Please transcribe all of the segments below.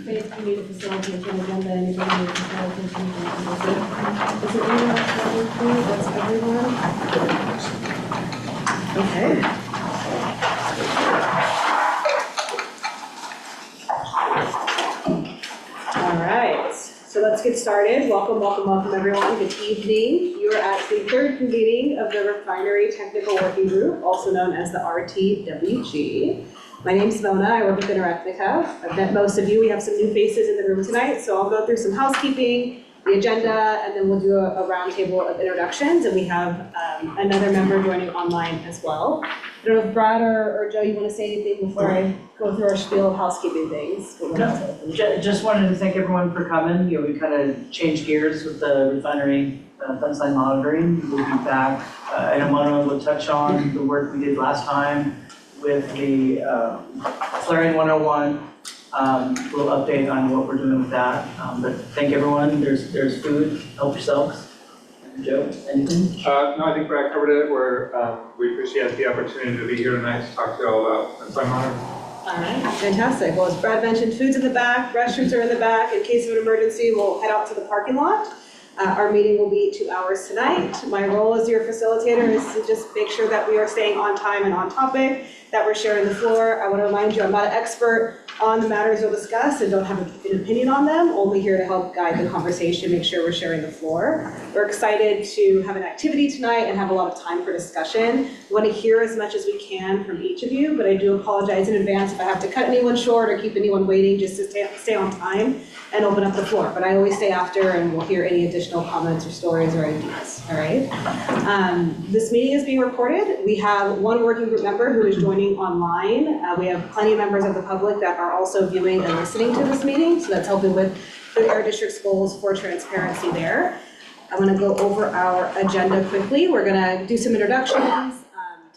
Faith, you need to facilitate the agenda, anybody need to facilitate the agenda? Is there anyone else that needs to? That's everyone? Okay. All right, so let's get started. Welcome everyone. Good evening. You are at the third convening of the Refinery Technical Working Group, also known as the RTWG. My name's Mona, I work with Interethnica. I've met most of you. We have some new faces in the room tonight, so I'll go through some housekeeping, the agenda, and then we'll do a roundtable of introductions, and we have another member joining online as well. I don't know if Brad or Joe, you want to say anything before I go through our spiel of housekeeping things? No, just wanted to thank everyone for coming. You know, we kind of changed gears with the refinery fence line monitoring. We'll be back. And Mona will touch on the work we did last time with the flaring 101, little update on what we're doing with that. But thank everyone. There's food. Help yourselves. Joe, anything? No, I think Brad covered it. We appreciate the opportunity to be here tonight to talk to you all about fence line monitoring. All right, fantastic. Well, as Brad mentioned, food's in the back, restrooms are in the back. In case of an emergency, we'll head out to the parking lot. Our meeting will be 2 hours tonight. My role as your facilitator is to just make sure that we are staying on time and on topic, that we're sharing the floor. I want to remind you, I'm not an expert on the matters we'll discuss and don't have an opinion on them, only here to help guide the conversation, make sure we're sharing the floor. We're excited to have an activity tonight and have a lot of time for discussion. We want to hear as much as we can from each of you, but I do apologize in advance if I have to cut anyone short or keep anyone waiting, just to stay on time and open up the floor. But I always stay after and we'll hear any additional comments or stories or ideas, all right? This meeting is being recorded. We have one working group member who is joining online. We have plenty of members of the public that are also viewing and listening to this meeting, so that's helping with the Air District's goals for transparency there. I'm gonna go over our agenda quickly. We're gonna do some introductions,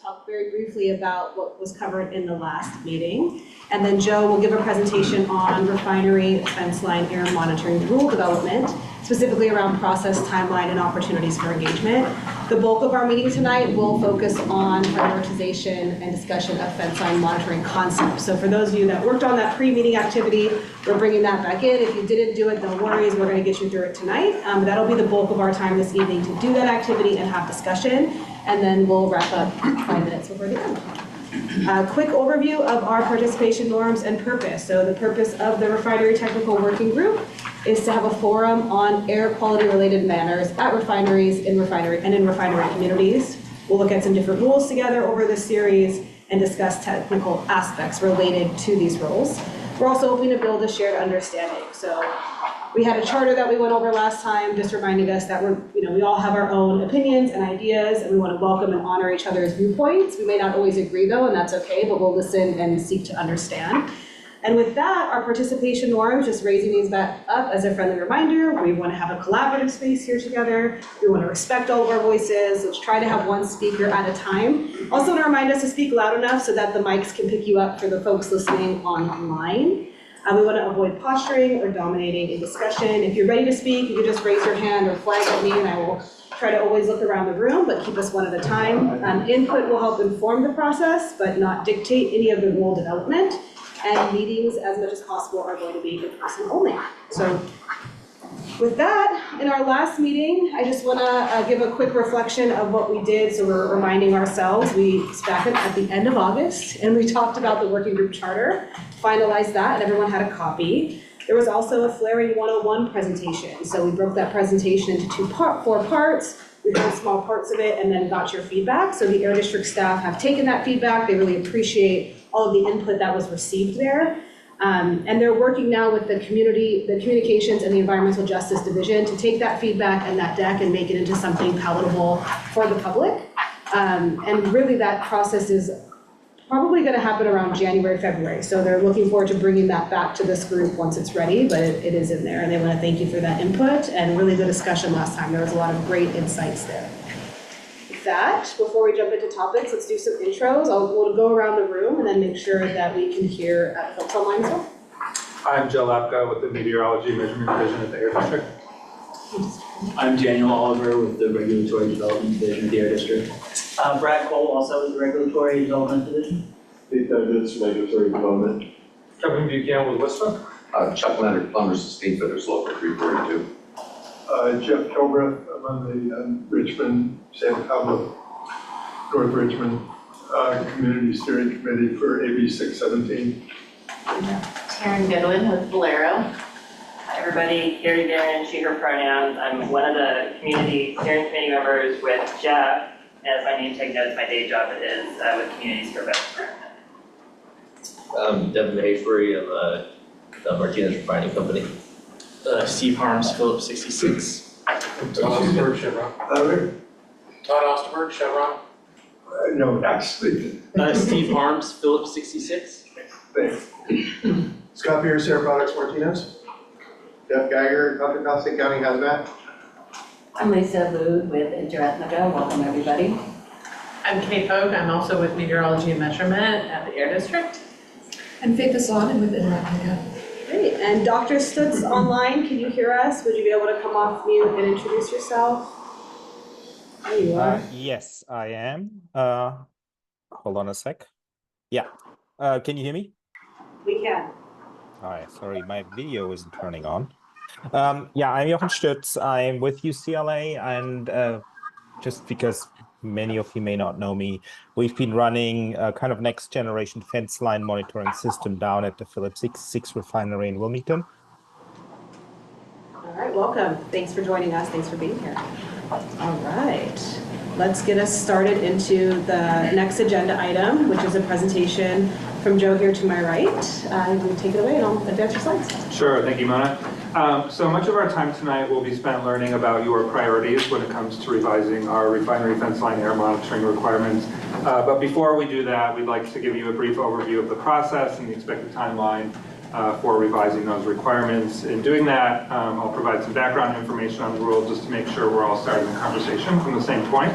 talk very briefly about what was covered in the last meeting. And then Joe will give a presentation on refinery fence line air monitoring rule development, specifically around process, timeline, and opportunities for engagement. The bulk of our meeting tonight will focus on prioritization and discussion of fence line monitoring concepts. So for those of you that worked on that pre-meeting activity, we're bringing that back in. If you didn't do it, no worries, we're gonna get you through it tonight. That'll be the bulk of our time this evening to do that activity and have discussion, and then we'll wrap up 5 minutes before the end. A quick overview of our participation norms and purpose. So the purpose of the Refinery Technical Working Group is to have a forum on air quality related matters at refineries, in refinery communities. We'll look at some different rules together over this series and discuss technical aspects related to these rules. We're also hoping to build a shared understanding. So we had a charter that we went over last time, just reminding us that we all have our own opinions and ideas, and we want to welcome and honor each other's viewpoints. We may not always agree though, and that's okay, but we'll listen and seek to understand. And with that, our participation norms, just raising these back up as a friendly reminder, we want to have a collaborative space here together. We want to respect all of our voices. Let's try to have one speaker at a time. Also want to remind us to speak loud enough so that the mics can pick you up for the folks listening online. We want to avoid posturing or dominating in discussion. If you're ready to speak, you can just raise your hand or flag at me, and I will try to always look around the room, but keep us one at a time. Input will help inform the process, but not dictate any of the rule development. And meetings, as much as possible, are going to be in person only. So with that, in our last meeting, I just want to give a quick reflection of what we did. So we're reminding ourselves, we back at the end of August, and we talked about the working group charter, finalized that, and everyone had a copy. There was also a flaring 101 presentation. So we broke that presentation into 4 parts. We heard small parts of it and then got your feedback. So the Air District staff have taken that feedback. They really appreciate all of the input that was received there. And they're working now with the communications and the environmental justice division to take that feedback and that deck and make it into something palatable for the public. And really that process is probably going to happen around January, February. So they're looking forward to bringing that back to this group once it's ready, but it is in there. And they want to thank you for that input and really the discussion last time. There was a lot of great insights there. With that, before we jump into topics, let's do some intros. We'll go around the room and then make sure that we can hear folks online as well. I'm Joe Lapka with the Meteorology Measurement Division at the Air District. I'm Daniel Oliver with the Regulatory Development Division of the Air District. Brad Cole, also with the Regulatory Development Division. Dave Douglas, Regulatory Development. Kevin Buchanan with Westbrook. Chuck Leonard, Plumbers and Steam Fitters, Local 342. Jeff Kilbreath, I'm on the Richmond, San Pablo, North Richmond Community Steering Committee for AB 617. Taryn Goodwin with Valero. Hi everybody, Carrie Darren, she, her pronouns. I'm one of the community steering committee members with Jeff. As my name tag notes, my day job is with Community Service. Devin Mahafery of the Martinez Refining Company. Steve Harms, Phillips 66. Todd Osterberg, Chevron. Todd Osterberg, Chevron. No, actually, Steve Harms, Phillips 66. thanks. Scott Pierce, Air Products Martinez. Jeff Geiger, Contra County Hazmat. I'm Lisa Bood with Interetnaga. Welcome everybody. I'm Kate Hogue. I'm also with Meteorology and Measurement at the Air District. I'm Faith Hassan. I'm with Interetnaga. Great, and Dr. Stutz online, can you hear us? Would you be able to come off mute and introduce yourself? There you are. Yes, I am. Hold on a sec. Yeah. Can you hear me? We can. All right. Sorry, my video isn't turning on. Yeah, I'm Jochen Stutz. I'm with UCLA, and just because many of you may not know me, we've been running a kind of next generation fence line monitoring system down at the Phillips 66 Refinery in Wilmington. All right, welcome. Thanks for joining us. Thanks for being here. All right, let's get us started into the next agenda item, which is a presentation from Joe here to my right. You take it away and I'll advance your slides. Sure, thank you, Mona. So much of our time tonight will be spent learning about your priorities when it comes to revising our refinery fence line air monitoring requirements. But before we do that, we'd like to give you a brief overview of the process and the expected timeline for revising those requirements. In doing that, I'll provide some background information on the rule just to make sure we're all starting the conversation from the same point.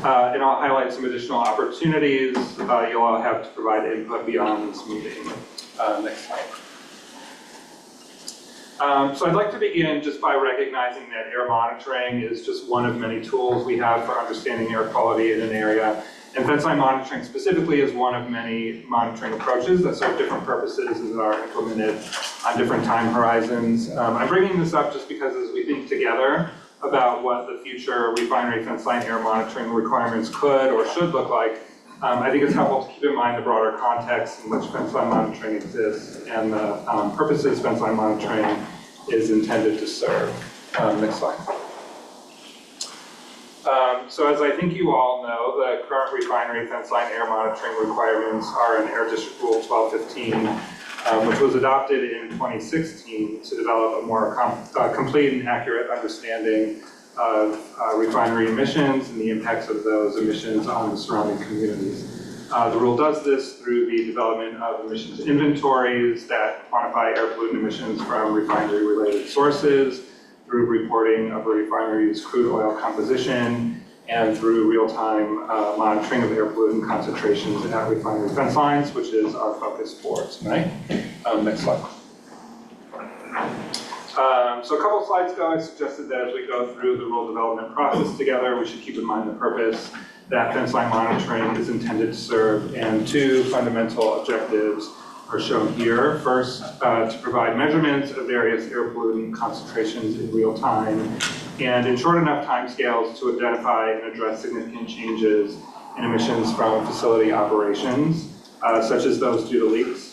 And I'll highlight some additional opportunities you'll all have to provide input beyond this meeting. Next slide. So I'd like to begin just by recognizing that air monitoring is just one of many tools we have for understanding air quality in an area. And fence line monitoring specifically is one of many monitoring approaches that serve different purposes and are implemented on different time horizons. I'm bringing this up just because as we think together about what the future refinery fence line air monitoring requirements could or should look like, I think it's helpful to keep in mind the broader context in which fence line monitoring exists and the purposes fence line monitoring is intended to serve. Next slide. So as I think you all know, the current refinery fence line air monitoring requirements are in Air District Rule 1215, which was adopted in 2016 to develop a more complete and accurate understanding of refinery emissions and the impacts of those emissions on the surrounding communities. The rule does this through the development of emissions inventories that quantify air pollutant emissions from refinery-related sources, through reporting of a refinery's crude oil composition, and through real-time monitoring of air pollutant concentrations at refinery fence lines, which is our focus for tonight. Next slide. So a couple slides ago, I suggested that as we go through the rule development process together, we should keep in mind the purpose that fence line monitoring is intended to serve, and two fundamental objectives are shown here. First, to provide measurements of various air pollutant concentrations in real time, and in short enough timescales to identify and address significant changes in emissions from facility operations, such as those due to leaks.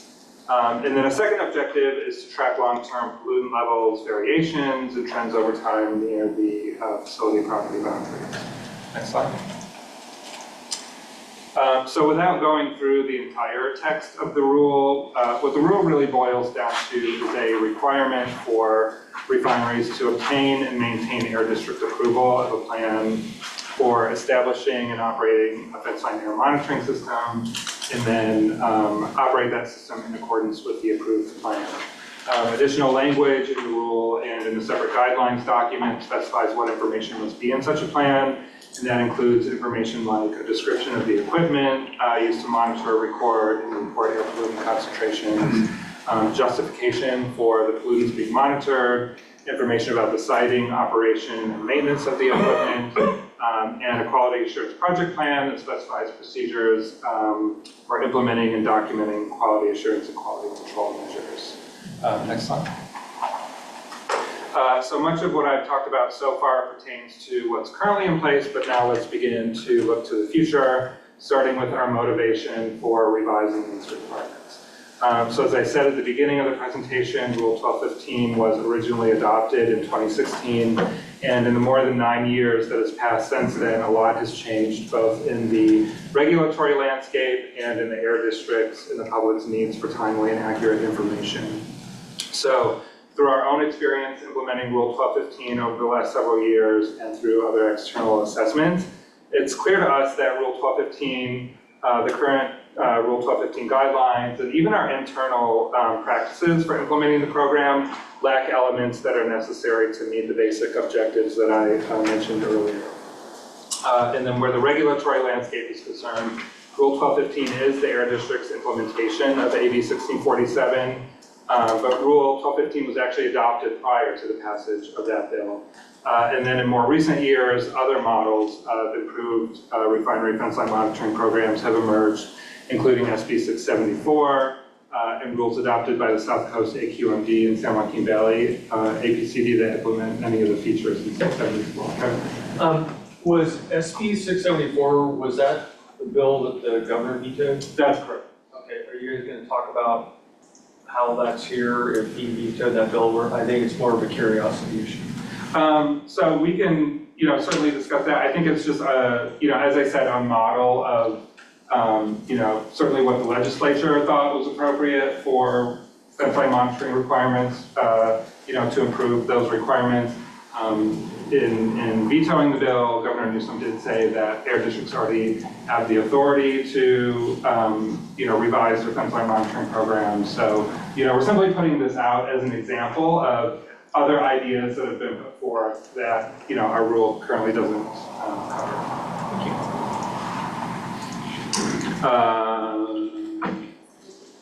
And then a second objective is to track long-term pollutant levels, variations, and trends over time near the facility property boundaries. Next slide. So without going through the entire text of the rule, what the rule really boils down to is a requirement for refineries to obtain and maintain air district approval of a plan for establishing and operating a fence line air monitoring system, and then operate that system in accordance with the approved plan. Additional language in the rule and in the separate guidelines document specifies what information must be in such a plan, and that includes information like a description of the equipment used to monitor, record, and report air pollutant concentrations, justification for the pollutants being monitored, information about the siting, operation, and maintenance of the equipment, and a quality assurance project plan that specifies procedures for implementing and documenting quality assurance and quality control measures. Next slide. So much of what I've talked about so far pertains to what's currently in place, but now let's begin to look to the future, starting with our motivation for revising these requirements. So as I said at the beginning of the presentation, Rule 1215 was originally adopted in 2016, and in the more than 9 years that has passed since then, a lot has changed both in the regulatory landscape and in the air districts and the public's needs for timely and accurate information. So through our own experience implementing Rule 1215 over the last several years and through other external assessments, it's clear to us that Rule 1215, the current Rule 1215 guidelines, and even our internal practices for implementing the program lack elements that are necessary to meet the basic objectives that I mentioned earlier. And then where the regulatory landscape is concerned, Rule 1215 is the Air District's implementation of AB 1647, but Rule 1215 was actually adopted prior to the passage of that bill. And then in more recent years, other models of improved refinery fence line monitoring programs have emerged, including SB 674 and rules adopted by the South Coast AQMD and San Joaquin Valley APCD that implement many of the features in 674. Was SB 674, was that the bill that the governor vetoed? That's correct. Okay, are you guys going to talk about how that's here, if he vetoed that bill? Or I think it's more of a curiosity issue. So we can, certainly discuss that. I think it's just, as I said, a model of, certainly what the legislature thought was appropriate for fence line monitoring requirements, to improve those requirements. In vetoing the bill, Governor Newsom did say that air districts already have the authority to, revise their fence line monitoring programs. So, we're simply putting this out as an example of other ideas that have been put forth that, our rule currently doesn't cover. Thank you.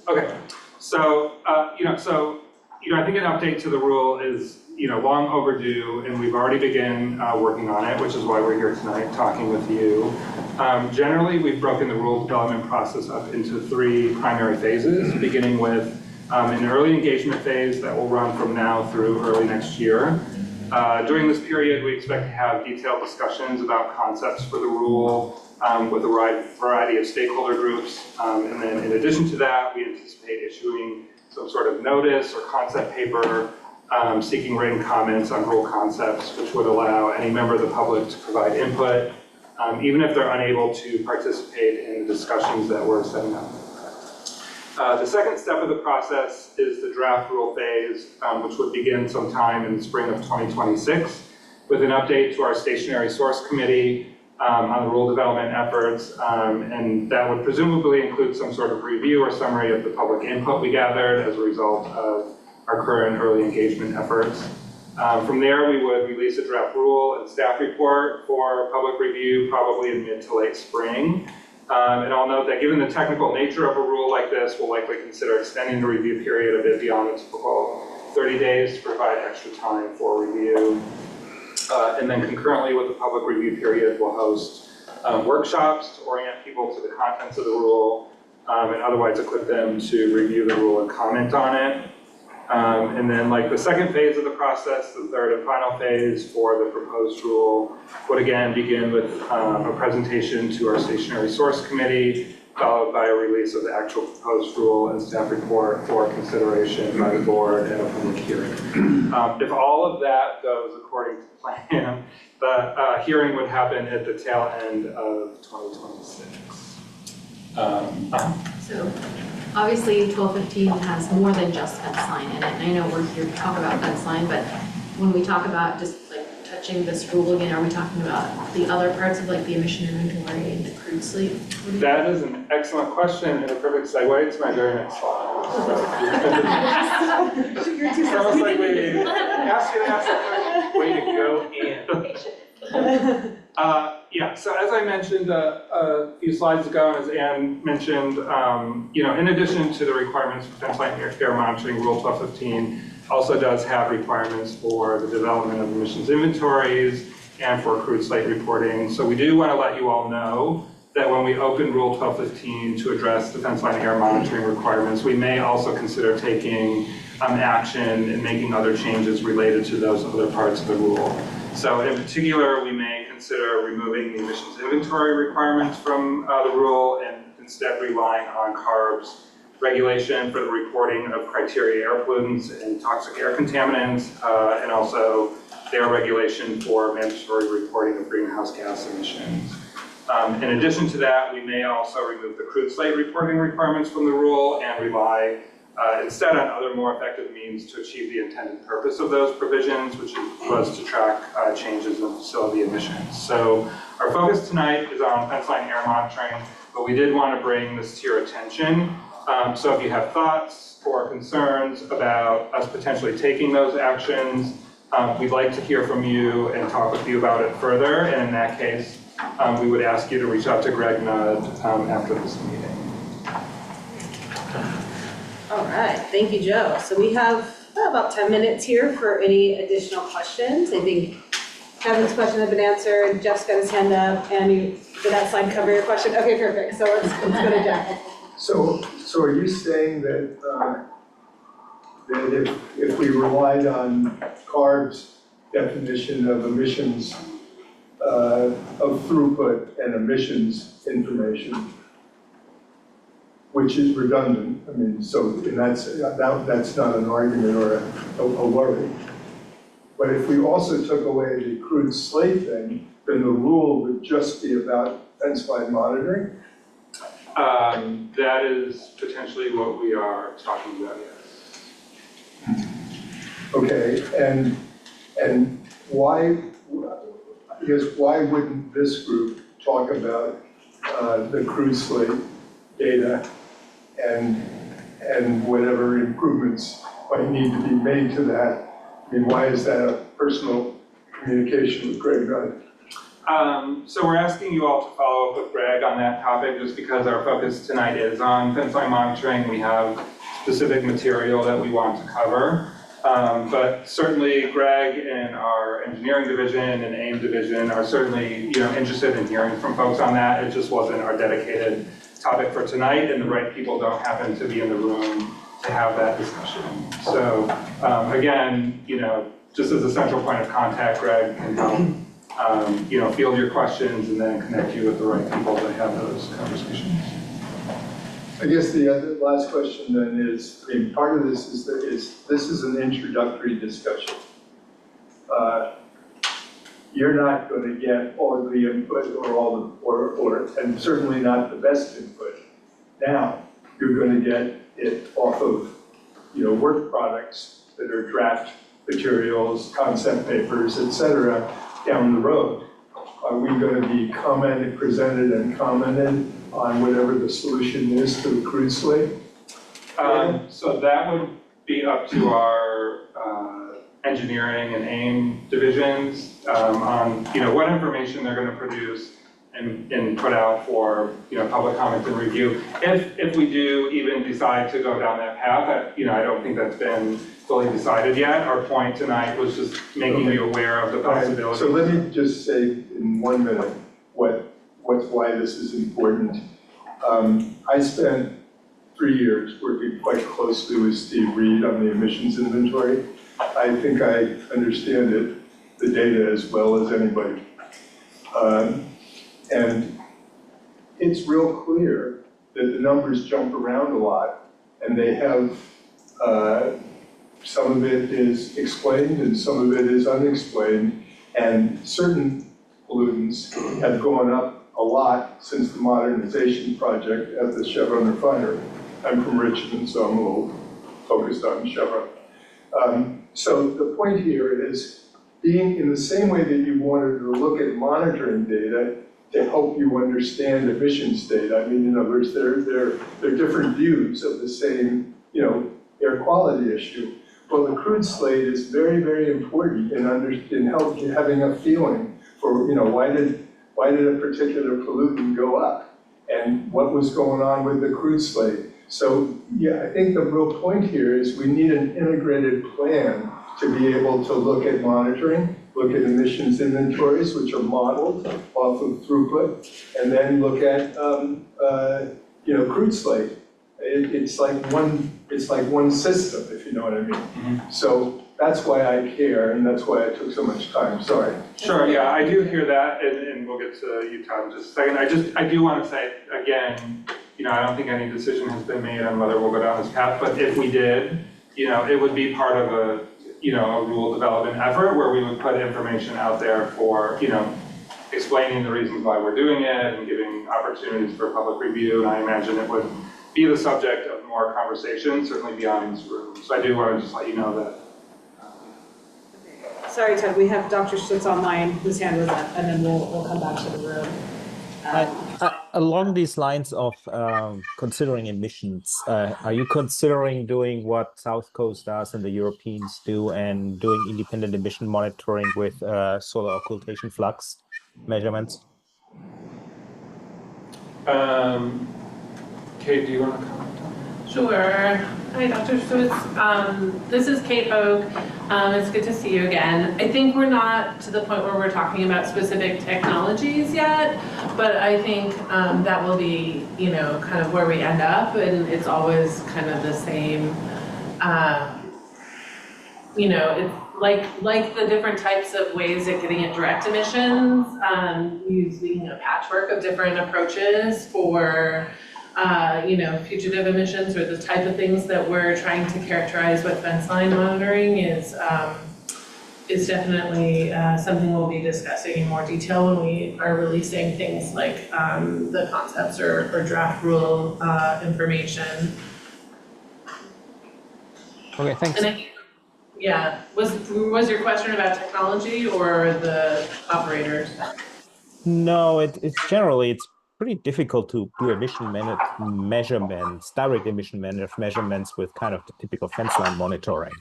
Okay, so, I think an update to the rule is, long overdue, and we've already begun working on it, which is why we're here tonight talking with you. Generally, we've broken the rule development process up into 3 primary phases, beginning with an early engagement phase that will run from now through early next year. During this period, we expect to have detailed discussions about concepts for the rule with a variety of stakeholder groups. And then in addition to that, we anticipate issuing some sort of notice or concept paper seeking written comments on rule concepts, which would allow any member of the public to provide input, even if they're unable to participate in the discussions that we're setting up. The second step of the process is the draft rule phase, which would begin sometime in the spring of 2026, with an update to our stationary source committee on the rule development efforts, and that would presumably include some sort of review or summary of the public input we gathered as a result of our current early engagement efforts. From there, we would release a draft rule and staff report for public review, probably in mid to late spring. And I'll note that given the technical nature of a rule like this, we'll likely consider extending the review period a bit beyond the typical 30 days to provide extra time for review. And then concurrently with the public review period, we'll host workshops to orient people to the contents of the rule and otherwise equip them to review the rule and comment on it. And then like the second phase of the process, the third and final phase for the proposed rule would again begin with a presentation to our stationary source committee, followed by a release of the actual proposed rule and staff report for consideration by the board and a public hearing. If all of that goes according to plan, the hearing would happen at the tail end of 2026. So obviously 1215 has more than just fence line in it. And I know we're here to talk about fence line, but when we talk about just like touching this rule again, are we talking about the other parts of like the emission inventory and the crude slate? That is an excellent question and a perfect segue to my very next slide. It's almost like we ask you to ask that. Way to go, Ann. Yeah, so as I mentioned a few slides ago, and as Ann mentioned, in addition to the requirements for fence line air monitoring, Rule 1215 also does have requirements for the development of emissions inventories and for crude slate reporting. So we do want to let you all know that when we open Rule 1215 to address the fence line air monitoring requirements, we may also consider taking action and making other changes related to those other parts of the rule. So in particular, we may consider removing the emissions inventory requirements from the rule and instead relying on CARB's regulation for the reporting of criteria air pollutants and toxic air contaminants, and also their regulation for mandatory reporting of greenhouse gas emissions. In addition to that, we may also remove the crude slate reporting requirements from the rule and rely instead on other more effective means to achieve the intended purpose of those provisions, which was to track changes in facility emissions. So our focus tonight is on fence line air monitoring, but we did want to bring this to your attention. So if you have thoughts or concerns about us potentially taking those actions, we'd like to hear from you and talk with you about it further. And in that case, we would ask you to reach out to Greg Nudd after this meeting. All right, thank you, Joe. So we have about 10 minutes here for any additional questions. I think Kevin's question has been answered, Jeff's got his hand up, and did that slide cover your question? Okay, perfect, so let's go to Jeff. So are you saying that that if we relied on CARB's definition of emissions, of throughput and emissions information, which is redundant, I mean, so and that's not an argument or a worry. But if we also took away the crude slate thing, then the rule would just be about fence line monitoring? That is potentially what we are talking about, yes. Okay, and why, I guess, why wouldn't this group talk about the crude slate data and whatever improvements might need to be made to that? I mean, why is that a personal communication with Greg Nudd? So we're asking you all to follow up with Greg on that topic just because our focus tonight is on fence line monitoring. We have specific material that we want to cover. But certainly Greg and our engineering division and AIM division are certainly interested in hearing from folks on that. It just wasn't our dedicated topic for tonight, and the right people don't happen to be in the room to have that discussion. So again, just as a central point of contact, Greg can help field your questions and then connect you with the right people to have those conversations. I guess the other last question then is, I mean, part of this is this is an introductory discussion. You're not going to get all of the input or and certainly not the best input. Now you're going to get it off of work products that are draft materials, concept papers, etc. down the road. Are we going to be presented and commented on whatever the solution is to the crude slate? So that would be up to our engineering and AIM divisions on what information they're going to produce and put out for public comment and review. If we do even decide to go down that path, I don't think that's been fully decided yet. Our point tonight was just making you aware of the possibility. So let me just say in 1 minute why this is important. I spent 3 years working quite closely with Steve Reed on the emissions inventory. I think I understand the data as well as anybody. And it's real clear that the numbers jump around a lot, and they have, some of it is explained and some of it is unexplained, and certain pollutants have gone up a lot since the modernization project at the Chevron refinery. I'm from Richmond, so I'm a little focused on Chevron. So the point here is being in the same way that you wanted to look at monitoring data to help you understand emissions data. I mean, in other words, they're different views of the same, air quality issue. Well, the crude slate is very, very important in having a feeling for, why did a particular pollutant go up, and what was going on with the crude slate. So, yeah, I think the real point here is we need an integrated plan to be able to look at monitoring, look at emissions inventories, which are modeled off of throughput, and then look at, crude slate. It's like one system, if you know what I mean. So that's why I care, and that's why it took so much time, sorry. Sure, yeah, I do hear that, and we'll get to you, Todd, in just a second. I do want to say, again, I don't think any decision has been made on whether we'll go down this path, but if we did, it would be part of a rule development effort where we would put information out there for, explaining the reasons why we're doing it and giving opportunities for public review, and I imagine it would be the subject of more conversation, certainly beyond this room. So I do want to just let you know that. Sorry, Ted, we have Dr. Schutz online, whose hand was up, and then we'll come back to the room. Along these lines of considering emissions, are you considering doing what South Coast does and the Europeans do and doing independent emission monitoring with solar occultation flux measurements? Kate, do you want to comment on that? Sure. Hi, Dr. Schutz. This is Kate Hogue. It's good to see you again. I think we're not to the point where we're talking about specific technologies yet, but I think that will be, kind of where we end up, and it's always kind of the same. It's like the different types of ways of getting at direct emissions, using a patchwork of different approaches for fugitive emissions, or the type of things that we're trying to characterize with fence line monitoring is definitely something we'll be discussing in more detail when we are releasing things like the concepts or draft rule information. Okay, thanks. And I think, was your question about technology or the operators? No, it's pretty difficult to do emission measurements, direct emission measurements with kind of the typical fence line monitoring.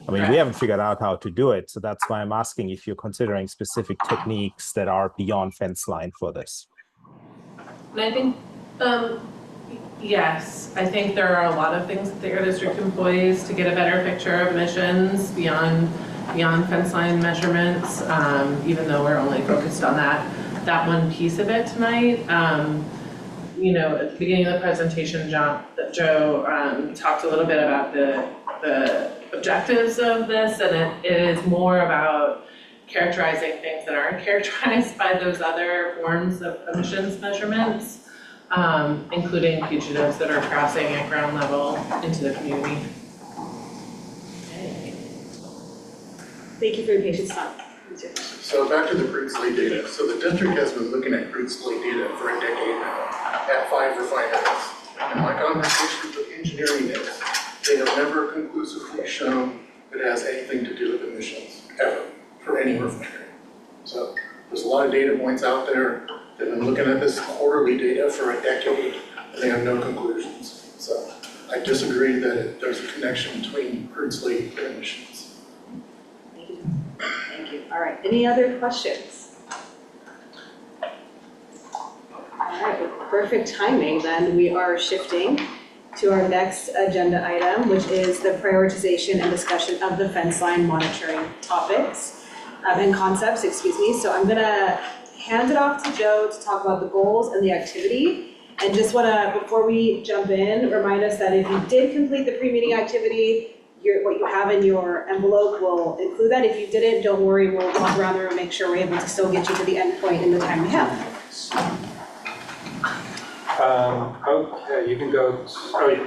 I mean, we haven't figured out how to do it, so that's why I'm asking if you're considering specific techniques that are beyond fence line for this. And I think, yes, I think there are a lot of things that the Air District employs to get a better picture of emissions beyond fence line measurements, even though we're only focused on that one piece of it tonight. At the beginning of the presentation, Joe talked a little bit about the objectives of this, and it is more about characterizing things that aren't characterized by those other forms of emissions measurements, including fugitives that are crossing at ground level into the community. Thank you for your patience, Tom. So back to the crude slate data. So the district has been looking at crude slate data for a decade now at 5 refineries. And my conversations with engineering is they have never conclusively shown that it has anything to do with emissions, ever, for any refinery. So there's a lot of data points out there. They've been looking at this quarterly data for a decade, and they have no conclusions. So I disagree that there's a connection between crude slate and emissions. Thank you. Thank you. All right, any other questions? All right, with perfect timing, then we are shifting to our next agenda item, which is the prioritization and discussion of the fence line monitoring topics and concepts, So I'm gonna hand it off to Joe to talk about the goals and the activity. And just wanna, before we jump in, remind us that if you did complete the pre-meeting activity, what you have in your envelope will include that. If you didn't, don't worry, we'll walk around the room and make sure we're able to still get you to the end point in the time we have. Okay, you can go. Okay.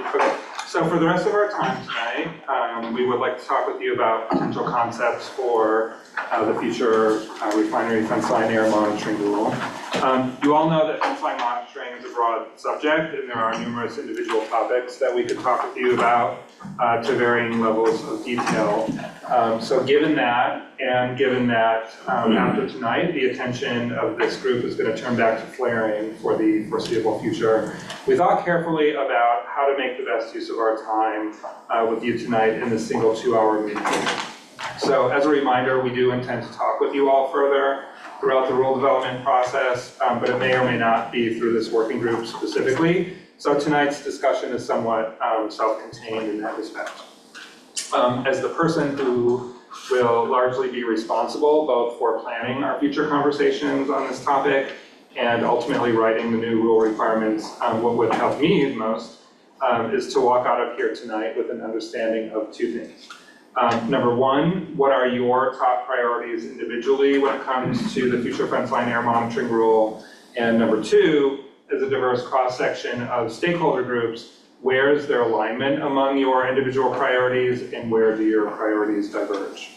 So for the rest of our time tonight, we would like to talk with you about potential concepts for the future refinery fence line air monitoring rule. You all know that fence line monitoring is a broad subject, and there are numerous individual topics that we could talk with you about to varying levels of detail. So given that, and given that after tonight, the attention of this group is going to turn back to flaring for the foreseeable future, we thought carefully about how to make the best use of our time with you tonight in this single 2-hour meeting. So as a reminder, we do intend to talk with you all further throughout the rule development process, but it may or may not be through this working group specifically. So tonight's discussion is somewhat self-contained in that respect. As the person who will largely be responsible both for planning our future conversations on this topic and ultimately writing the new rule requirements, what would help me most is to walk out of here tonight with an understanding of two things. Number one, what are your top priorities individually when it comes to the future fence line air monitoring rule? And number two, as a diverse cross-section of stakeholder groups, where is their alignment among your individual priorities and where do your priorities diverge?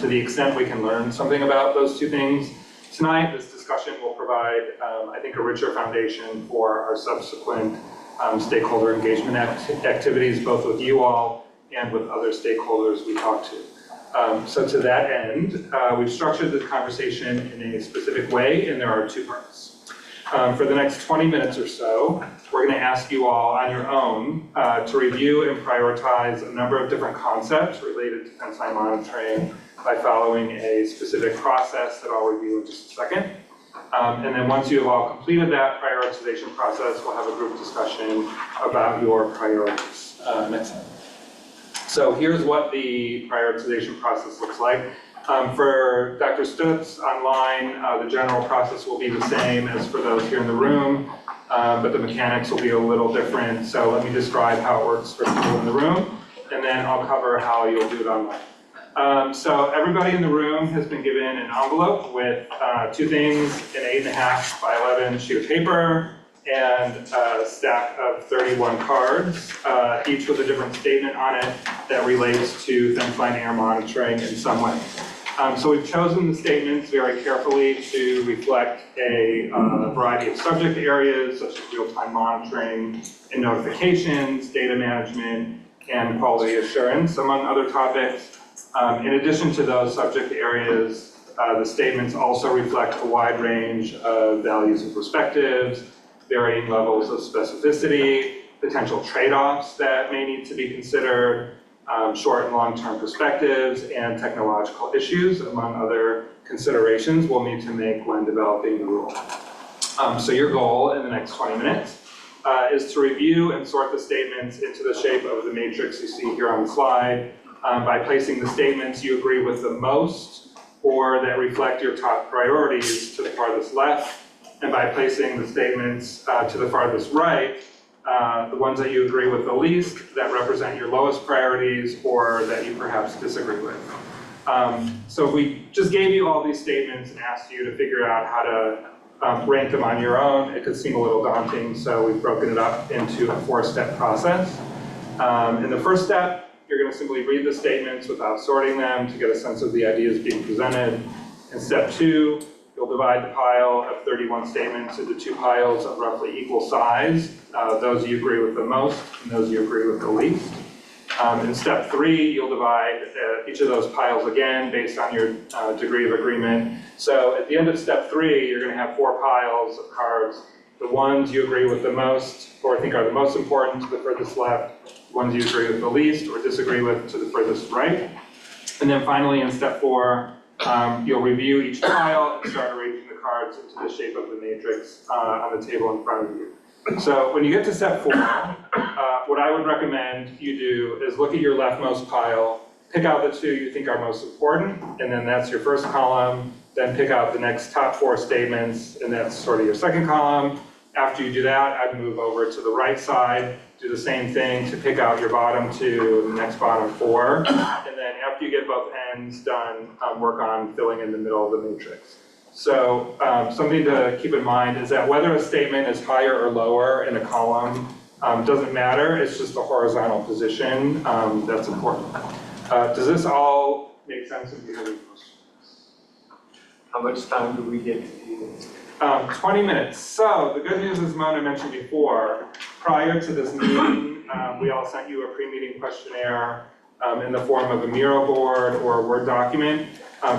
To the extent we can learn something about those two things tonight, this discussion will provide, I think, a richer foundation for our subsequent stakeholder engagement activities, both with you all and with other stakeholders we talk to. So to that end, we've structured this conversation in a specific way, and there are two parts. For the next 20 minutes or so, we're going to ask you all on your own to review and prioritize a number of different concepts related to fence line monitoring by following a specific process that I'll review in just a second. And then once you have all completed that prioritization process, we'll have a group discussion about your priorities. Next slide. So here's what the prioritization process looks like. For Dr. Stutz online, the general process will be the same as for those here in the room, but the mechanics will be a little different. So let me describe how it works for people in the room, and then I'll cover how you'll do it online. So everybody in the room has been given an envelope with two things, an 8.5 by 11 sheet of paper, and a stack of 31 cards, each with a different statement on it that relates to fence line air monitoring in some way. So we've chosen the statements very carefully to reflect a variety of subject areas, such as real-time monitoring and notifications, data management, and quality assurance, among other topics. In addition to those subject areas, the statements also reflect a wide range of values and perspectives, varying levels of specificity, potential trade-offs that may need to be considered, short and long-term perspectives, and technological issues, among other considerations we'll need to make when developing the rule. So your goal in the next 20 minutes is to review and sort the statements into the shape of the matrix you see here on the slide by placing the statements you agree with the most or that reflect your top priorities to the farthest left, and by placing the statements to the farthest right, the ones that you agree with the least, that represent your lowest priorities, or that you perhaps disagree with. So if we just gave you all these statements and asked you to figure out how to rank them on your own, it could seem a little daunting, so we've broken it up into a 4-step process. In the first step, you're going to simply read the statements without sorting them to get a sense of the ideas being presented. In step 2, you'll divide the pile of 31 statements into 2 piles of roughly equal size, those you agree with the most and those you agree with the least. In step 3, you'll divide each of those piles again based on your degree of agreement. So at the end of step 3, you're going to have 4 piles of cards. The ones you agree with the most, or think are the most important, to the furthest left, ones you agree with the least or disagree with to the furthest right. And then finally in step 4, you'll review each pile and start arranging the cards into the shape of the matrix on the table in front of you. So when you get to step 4, what I would recommend you do is look at your leftmost pile, pick out the 2 you think are most important, and then that's your first column. Then pick out the next top 4 statements, and that's sort of your second column. After you do that, I'd move over to the right side, do the same thing to pick out your bottom 2 and the next bottom 4. And then after you get both ends done, work on filling in the middle of the matrix. So something to keep in mind is that whether a statement is higher or lower in a column doesn't matter. It's just the horizontal position that's important. Does this all make sense in your How much time do we get to do this? 20 minutes. So the good news is, Mona mentioned before, prior to this meeting, we all sent you a pre-meeting questionnaire in the form of a Miro board or a Word document.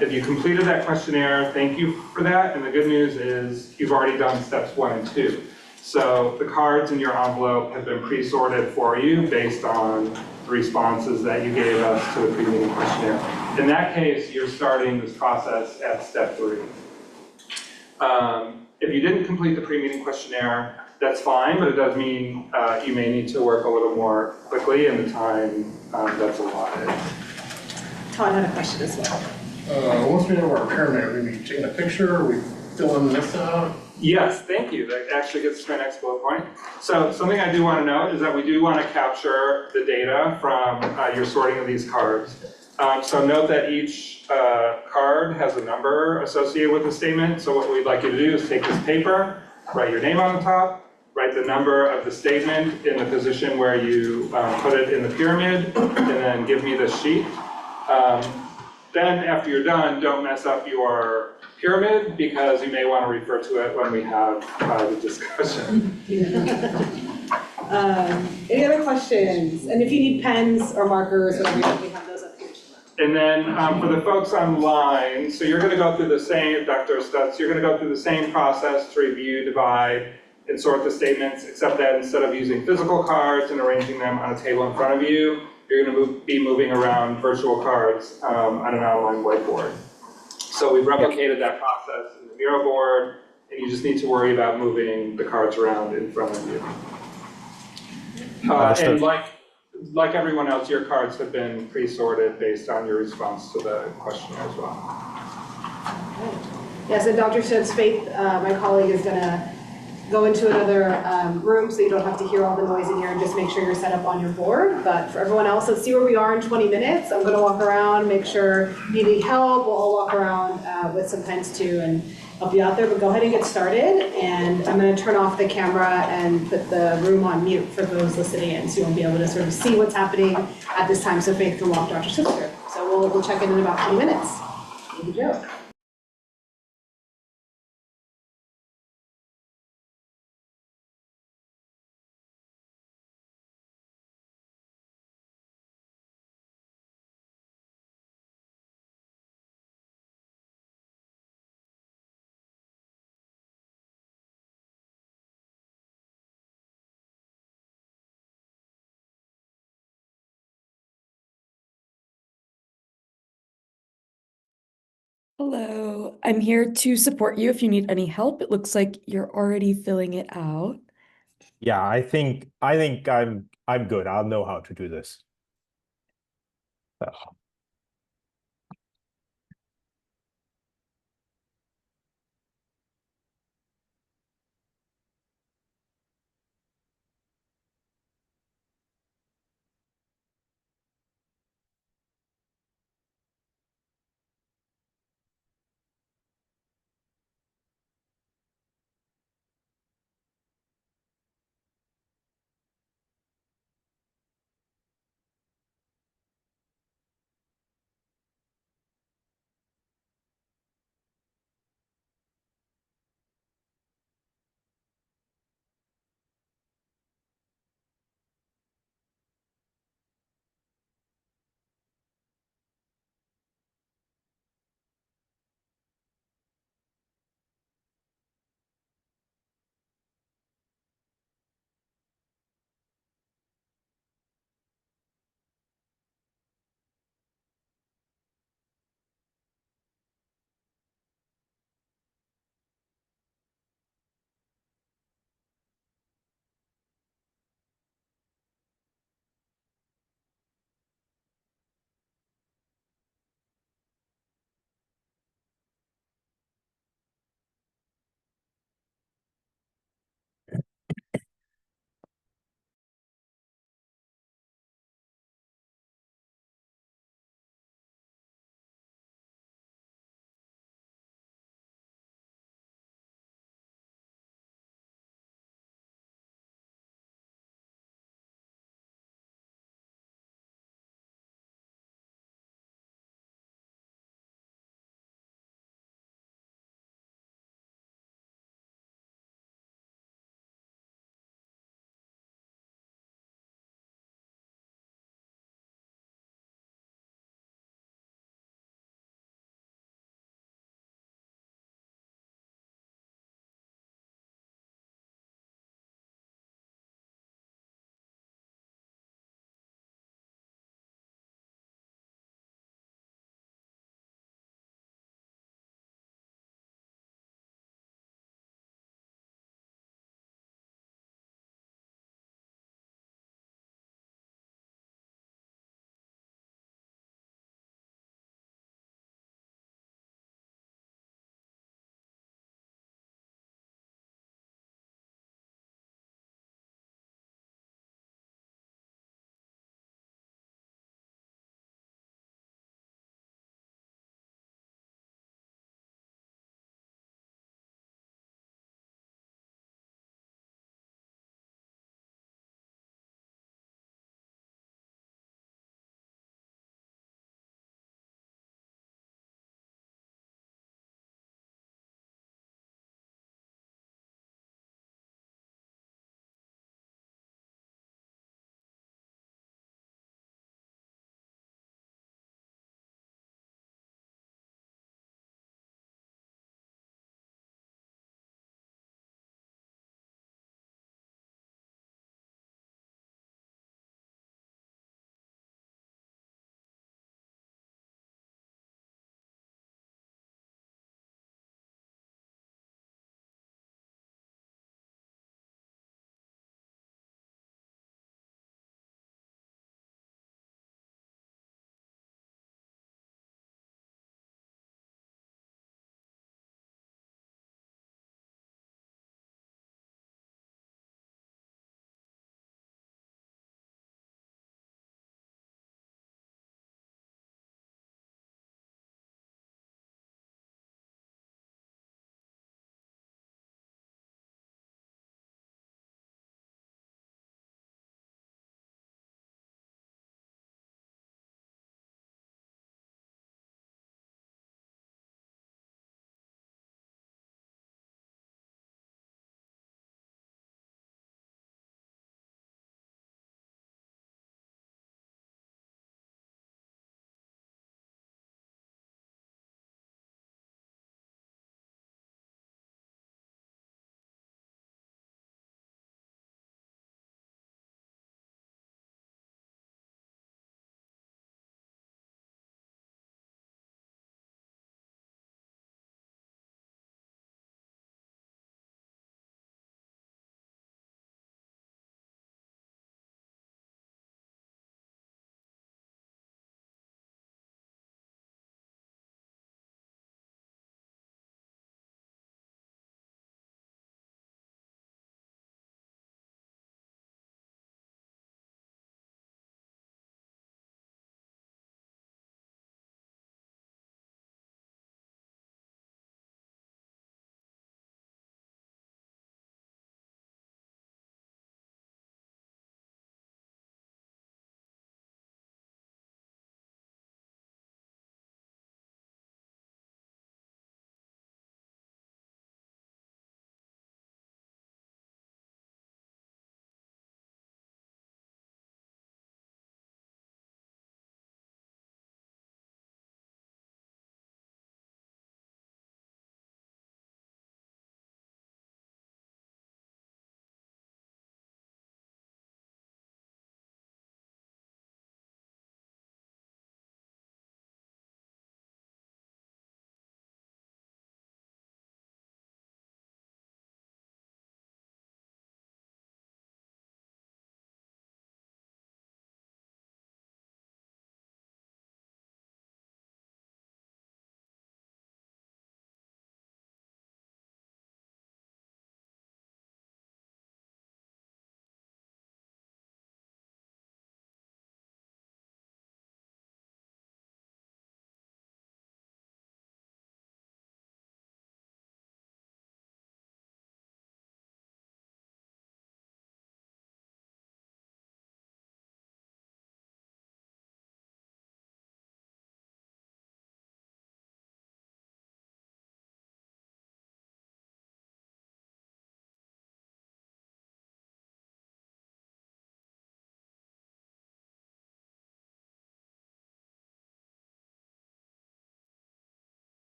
If you completed that questionnaire, thank you for that. And the good news is you've already done steps 1 and 2. So the cards in your envelope have been pre-sorted for you based on the responses that you gave us to the pre-meeting questionnaire. In that case, you're starting this process at step 3. If you didn't complete the pre-meeting questionnaire, that's fine, but it does mean you may need to work a little more quickly in the time that's allotted. Todd had a question as well. Once we have our pyramid, are we taking a picture, are we filling this out? Yes, thank you. That actually gets to my next bullet point. So something I do want to note is that we do want to capture the data from your sorting of these cards. So note that each card has a number associated with the statement. So what we'd like you to do is take this paper, write your name on the top, write the number of the statement in the position where you put it in the pyramid, and then give me the sheet. Then after you're done, don't mess up your pyramid because you may want to refer to it when we have the discussion. Any other questions? And if you need pens or markers, whatever, we have those up here. And then for the folks online, so you're going to go through the same, Dr. Stutz, you're going to go through the same process to review, divide, and sort the statements, except that instead of using physical cards and arranging them on a table in front of you, you're going to be moving around virtual cards on an online whiteboard. So we've replicated that process in the Miro board, and you just need to worry about moving the cards around in front of you. And like everyone else, your cards have been pre-sorted based on your response to the questionnaire as well. Yes, and Dr. Stutz, Faith, my colleague, is gonna go into another room so you don't have to hear all the noise in here and just make sure you're set up on your board. But for everyone else, let's see where we are in 20 minutes. I'm gonna walk around, make sure you need help. We'll all walk around with some pens too and help you out there, but go ahead and get started. And I'm gonna turn off the camera and put the room on mute for those listening in, so you won't be able to sort of see what's happening at this time, so Faith can walk Dr. Stutz through. So we'll check in about 20 minutes. Thank you, Joe. Hello, I'm here to support you if you need any help. It looks like you're already filling it out. Yeah, I think I'm good. I'll know how to do this. So,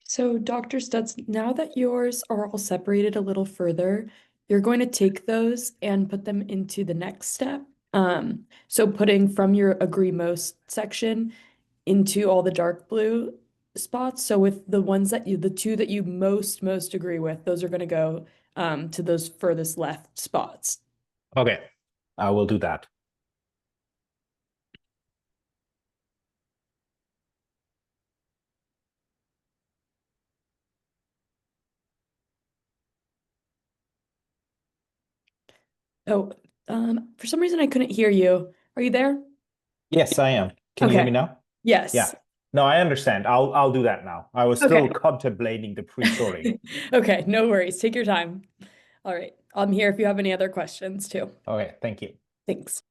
So, Dr. Stutz, now that yours are all separated a little further, you're going to take those and put them into the next step. So putting from your agree most section into all the dark blue spots. So with the two that you most agree with, those are going to go to those furthest left spots. Okay, I will do that. Oh, for some reason I couldn't hear you. Are you there? Yes, I am. Can you hear me Okay. now? Yes. Yeah. No, I understand. I'll do that now. I was still Okay. contemplating the pre-sorting. Okay, no worries. Take your time. All right. I'm here if you have any other questions too. Okay, thank you. Thanks.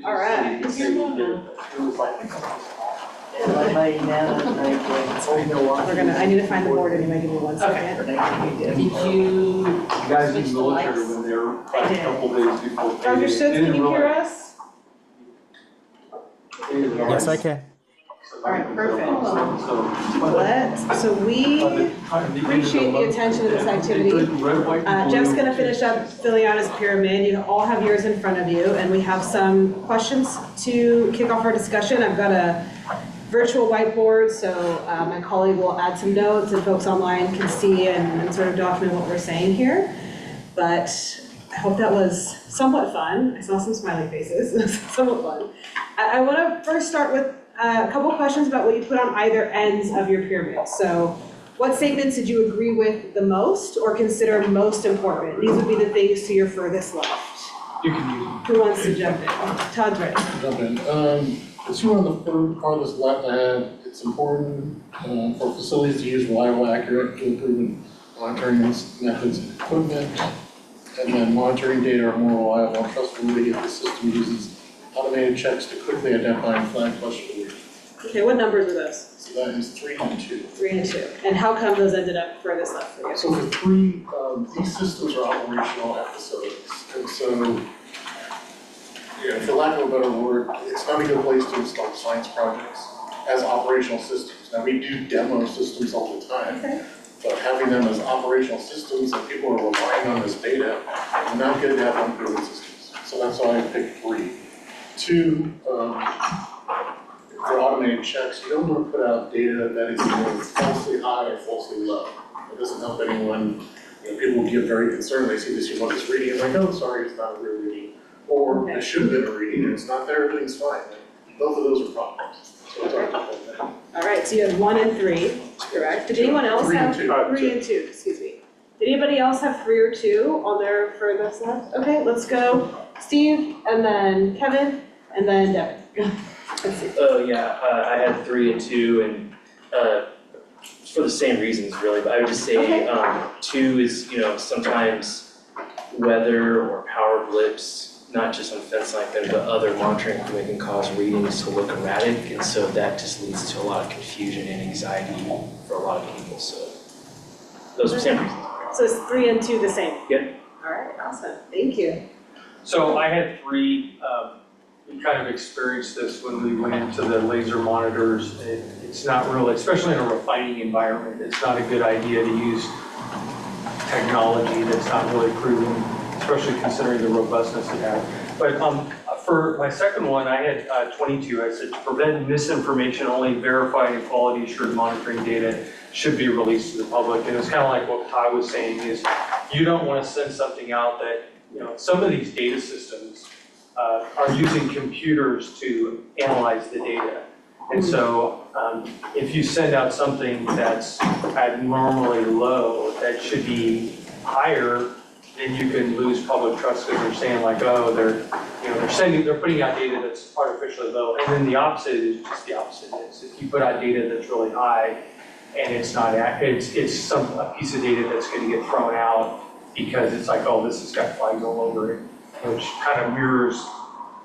All right. I need to find the board anyway, give me 1 second. Did you Guys switch in the military lights? when they were I a did. couple days before. Dr. Stutz, can you hear us? Yes, I can. All right, perfect. So. So we appreciate the attention to this activity. Jeff's gonna finish up filling out his pyramid. You all have yours in front of you, and we have some questions to kick off our discussion. I've got a virtual whiteboard, so my colleague will add some notes and folks online can see and sort of document what we're saying here. But I hope that was somewhat fun. I saw some smiling faces, somewhat fun. I wanna first start with a couple questions about what you put on either ends of your pyramid. So what statements did you agree with the most or consider most important? These would be the things to your furthest left. You can use Who wants to jump in? Todd's ready. jump in. The two on the farthest left, I have, it's important for facilities to use reliable, accurate, field-proven monitoring methods and equipment. And then monitoring data are more reliable and trustworthy if the system uses automated checks to quickly identify and flag questionable. Okay, what numbers are those? So that is 3 and 2. 3 and 2. And how come those ended up furthest left for you? So for 3, these systems are operational at facilities. And so, for lack of a better word, it's not a good place to install science projects as operational systems. Now, we do demo systems all the time. Okay. But having them as operational systems and people are relying on this data, it's not good to have unproven systems. So that's why I picked 3. 2, for automated checks, you don't want to put out data that is either falsely high or falsely low. It doesn't help anyone. People get very concerned, they see this, you want this reading, it's like, oh, sorry, it's not a real reading. Or it should have been a reading and it's not there, everything's fine. Both of those are problems. So it's hard to hold that. All right, so you have 1 and 3, correct? Did anyone else 3 and have 2. 3 and 2, excuse me. Did anybody else have 3 or 2 on their furthest left? Okay, let's go Steve, and then Kevin, and then Devin. Let's see. Oh, yeah, I had 3 and 2, and for the same reasons really, but I would just say, Okay. 2 is, sometimes weather or power blips, not just on fence line things, but other monitoring equipment can cause readings to look erratic, and so that just leads to a lot of confusion and anxiety for a lot of people, so those are the same reasons. So it's 3 and 2 the same? Yep. All right, awesome, thank you. So I had 3, we kind of experienced this when we went into the laser monitors. It's not really, especially in a refining environment, it's not a good idea to use technology that's not really proven, especially considering the robustness it has. But for my second one, I had 22. I said to prevent misinformation, only verified and quality assured monitoring data should be released to the public. And it's kind of like what Kai was saying is you don't want to send something out that, some of these data systems are using computers to analyze the data. And so if you send out something that's abnormally low, that should be higher, then you can lose public trust because they're saying like, oh, they're putting out data that's artificially low. And then the opposite is just the opposite is if you put out data that's really high and it's not, it's a piece of data that's gonna get thrown out because it's like, oh, this has got flags all over it, which kind of mirrors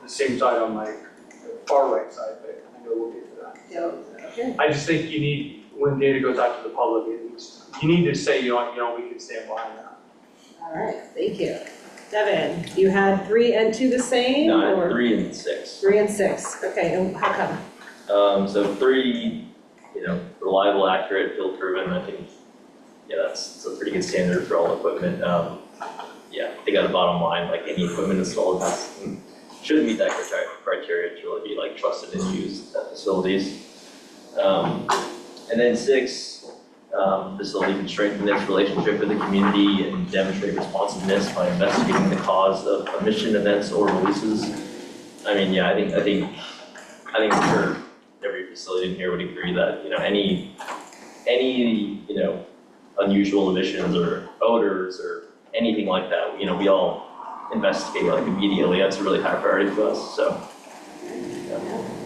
the same side on my far right side, but I know we'll get to that. Yeah, okay. I just think you need, when data goes out to the public, you need to say, you know, we can stand behind that. All right, thank you. Devin, you had 3 and 2 the same? No, or 3 and 6. 3 and 6, okay, and how come? So 3, reliable, accurate, field proven, I think, that's a pretty good standard for all equipment. I think on the bottom line, like any equipment installed should meet that criteria to really be like trusted and used at facilities. And then 6, facility can strengthen its relationship with the community and demonstrate responsiveness by investigating the cause of emission events or releases. I mean, I think I'm sure every facility in here would agree that, any unusual emissions or odors or anything like that, we all investigate like immediately. That's a really high priority for us, so.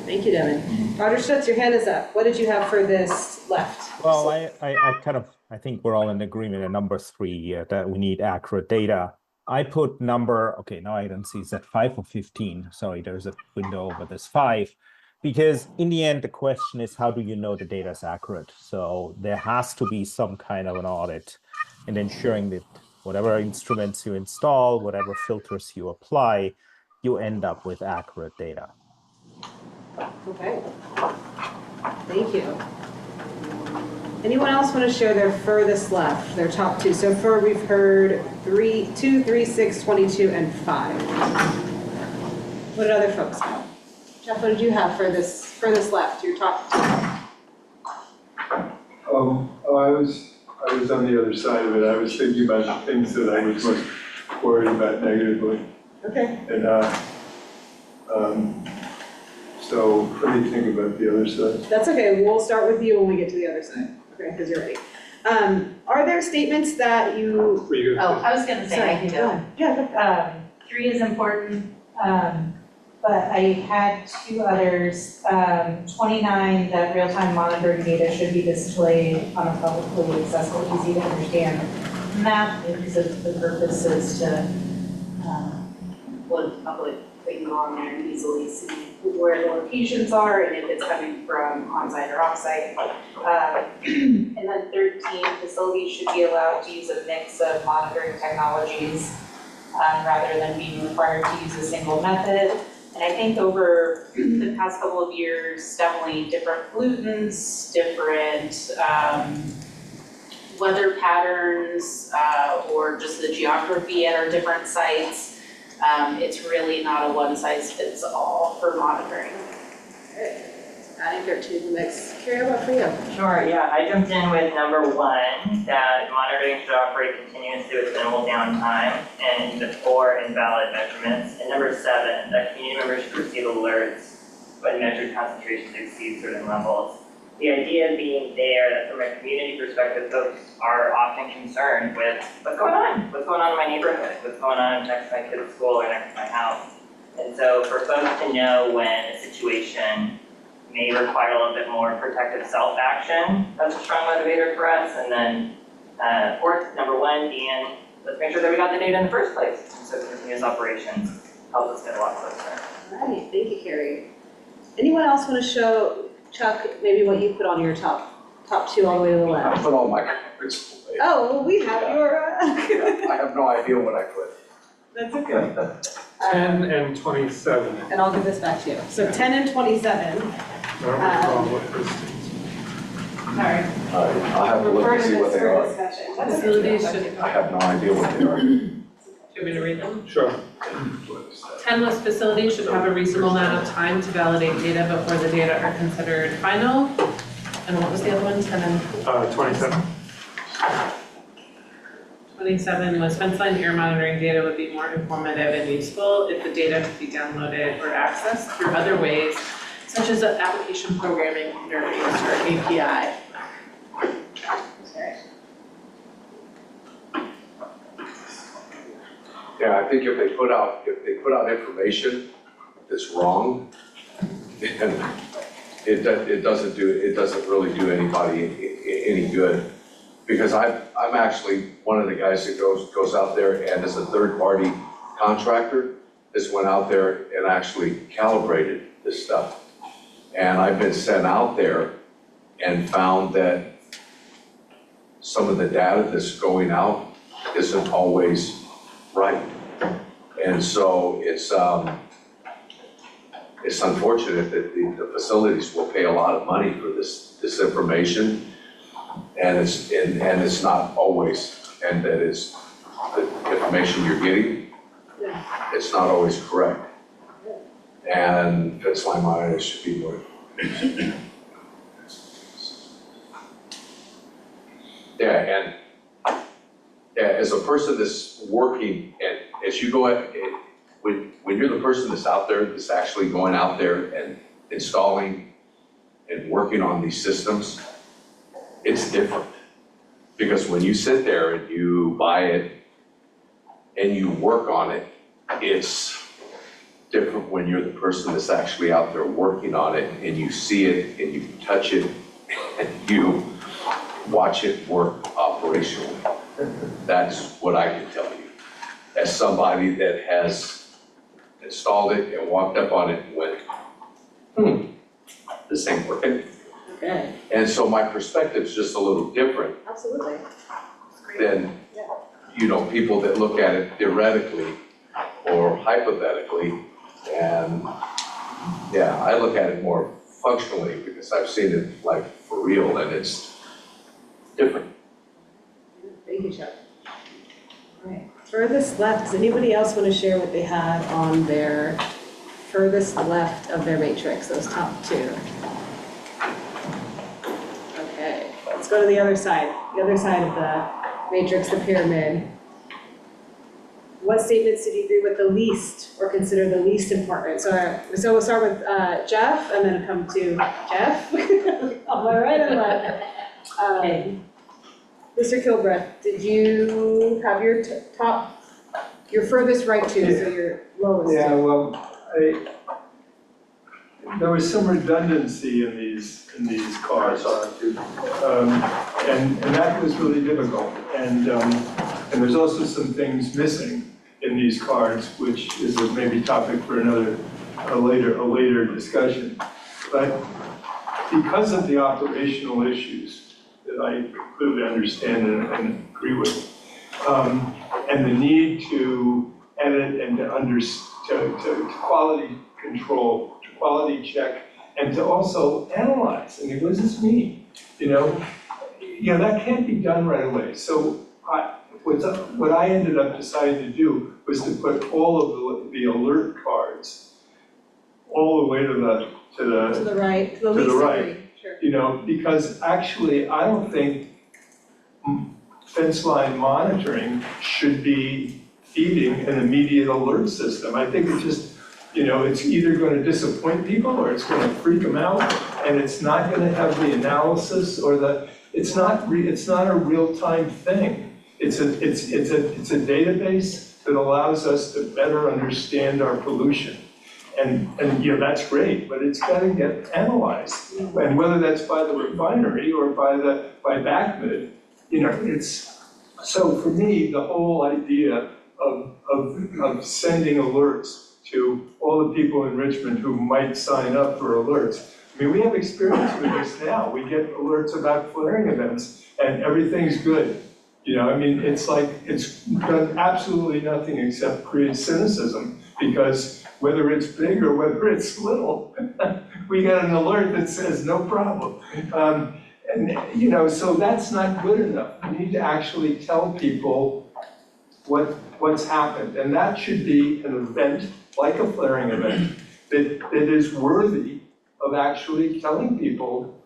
Thank you, Devin. Roger Stutz, your hand is up. What did you have for this left? Well, I think we're all in agreement at number 3 that we need accurate data. I put okay, now I don't see, is that 5 or 15? Sorry, there's a window over this 5. Because in the end, the question is, how do you know the data is accurate? So there has to be some kind of an audit and ensuring that whatever instruments you install, whatever filters you apply, you end up with accurate data. Okay. Thank you. Anyone else want to share their furthest left, their top 2? So far we've heard 2, 3, 6, 22, and 5. What did other folks have? Jeff, what did you have for this left, your top 2? I was on the other side of it. I was thinking about the things that I was most worried about negatively. Okay. And so let me think about the other side. That's okay. We'll start with you when we get to the other side. Okay, because you're ready. Are there statements that you? I was gonna say, I can go. Yeah. 3 is important, but I had 2 others. 29, that real-time monitoring data should be displayed on a publicly accessible, easy to understand map, because of the purpose is to let the public click on there and easily see where the locations are and if it's coming from on-site or off-site. And then 13, facilities should be allowed to use a mix of monitoring technologies rather than being required to use a single method. And I think over the past couple of years, definitely different pollutants, different weather patterns, or just the geography at our different sites. It's really not a one-size-fits-all for monitoring. Okay. Adding 13 to the mix. Carrie, how about for you? Sure, I jumped in with number 1, that monitoring should operate continuously with minimal downtime and before invalid measurements. And number 7, that community members should receive alerts when measured concentrations exceed certain levels. The idea being there that from a community perspective, folks are often concerned with what's going on in my neighborhood, what's going on next to my kid's school or next to my house. And so for folks to know when a situation may require a little bit more protective self-action, that's a strong motivator for us. And then fourth, number 1 being, let's make sure that we got the data in the first place. And so continuous operations helps us get a lot closer. All right, thank you, Carrie. Anyone else want to show, Chuck, maybe what you put on your top 2 all the way to the left? I put all my principal data. Oh, well, we have your, I have no idea what I put. That's okay. 10 and 27. And I'll give this back to you. So 10 and 27. Where are we from? What Christine? Sorry. I'll have to look and see what they are. Facilities should. I have no idea what they are. Do you want me to read them? Sure. 10 lists facilities should have a reasonable amount of time to validate data before the data are considered final. And what was the other one, 10 and? 27. 27 was fence line air monitoring data would be more informative and useful if the data could be downloaded or accessed through other ways, such as an application programming interface or API. Yeah, I think if they put out information that's wrong, then it doesn't really do anybody any good. Because I'm actually one of the guys that goes out there and as a third-party contractor, just went out there and actually calibrated this stuff. And I've been sent out there and found that some of the data that's going out isn't always right. And so it's unfortunate that the facilities will pay a lot of money for this information, and it's not always, and that it's the information you're getting, it's not always correct. And fence line monitors should be more. Yeah, and as a person that's working, and as you go at, when you're the person that's out there, that's actually going out there and installing and working on these systems, it's different. Because when you sit there and you buy it and you work on it, it's different when you're the person that's actually out there working on it and you see it and you touch it and you watch it work operationally. That's what I can tell you. As somebody that has installed it and walked up on it and went, this ain't working. Okay, And so my perspective's just a little different absolutely. than, you know, people that look at it theoretically or hypothetically. And yeah, I look at it more functionally because I've seen it like for real and it's different. Thank you, Chuck. All right, furthest left, does anybody else want to share what they had on their furthest left of their matrix, those top two? Okay, let's go to the other side of the matrix, the pyramid. What statements did you agree with the least or consider the least important? So we'll start with Jeff and then come to Jeff on my right and left. Mr. Kilbreth, did you have your your furthest right to, so your lowest? Yeah, well, there was some redundancy in these cars, and that was really difficult. And there's also some things missing in these cards, which is a maybe topic for a later discussion. But because of the operational issues that I completely understand and agree with, and the need to edit and to quality control, to quality check, and to also analyze. And what does this mean? You know, that can't be done right away. So what I ended up deciding to do was to put all of the alert cards all the way to the right, to the to least the right. degree. Sure. You know, because actually I don't think fence line monitoring should be feeding an immediate alert system. I think it's just, it's either going to disappoint people or it's going to freak them out, and it's not going to have the analysis or it's not a real-time thing. It's a database that allows us to better understand our pollution. And that's great, but it's got to get analyzed. And whether that's by the refinery or by BACMID, so for me, the whole idea of sending alerts to all the people in Richmond who might sign up for alerts. I mean, we have experience with this now. We get alerts about flaring events and everything's good. It's like, it's done absolutely nothing except create cynicism, because whether it's big or whether it's little, we get an alert that says no problem. So that's not good enough. We need to actually tell people what's happened. And that should be an event, like a flaring event, that is worthy of actually telling people,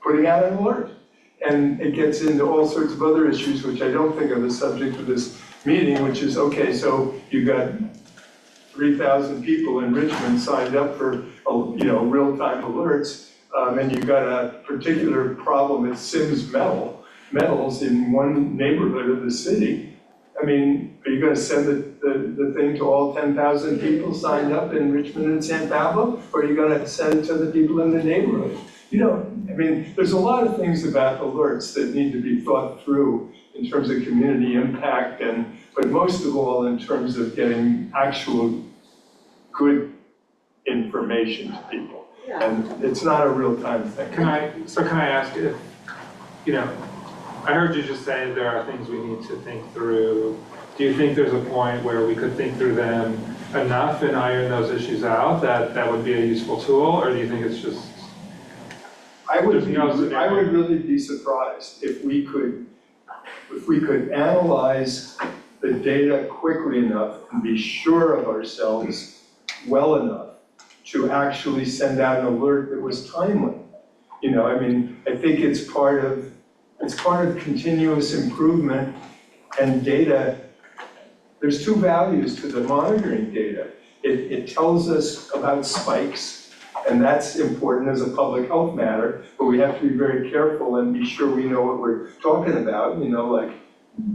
putting out an alert. And it gets into all sorts of other issues, which I don't think are the subject of this meeting, which is, okay, so you got 3,000 people in Richmond signed up for, real-time alerts, and you've got a particular problem at Sims Metals in one neighborhood of the city. I mean, are you gonna send the thing to all 10,000 people signed up in Richmond and San Pablo? Or are you gonna send it to the people in the neighborhood? You know, I mean, there's a lot of things about alerts that need to be thought through in terms of community impact but most of all in terms of getting actual good information to people. Yeah. And it's not a real-time thing. Can I ask if, you know, I heard you just say there are things we need to think through. Do you think there's a point where we could think through them enough and iron those issues out that would be a useful tool, or do you think it's just? I would really be surprised if we could analyze the data quickly enough and be sure of ourselves well enough to actually send out an alert that was timely. You know, I mean, I think it's part of continuous improvement and data. There's two values to the monitoring data. It tells us about spikes, and that's important as a public health matter, but we have to be very careful and be sure we know what we're talking about, you know, like,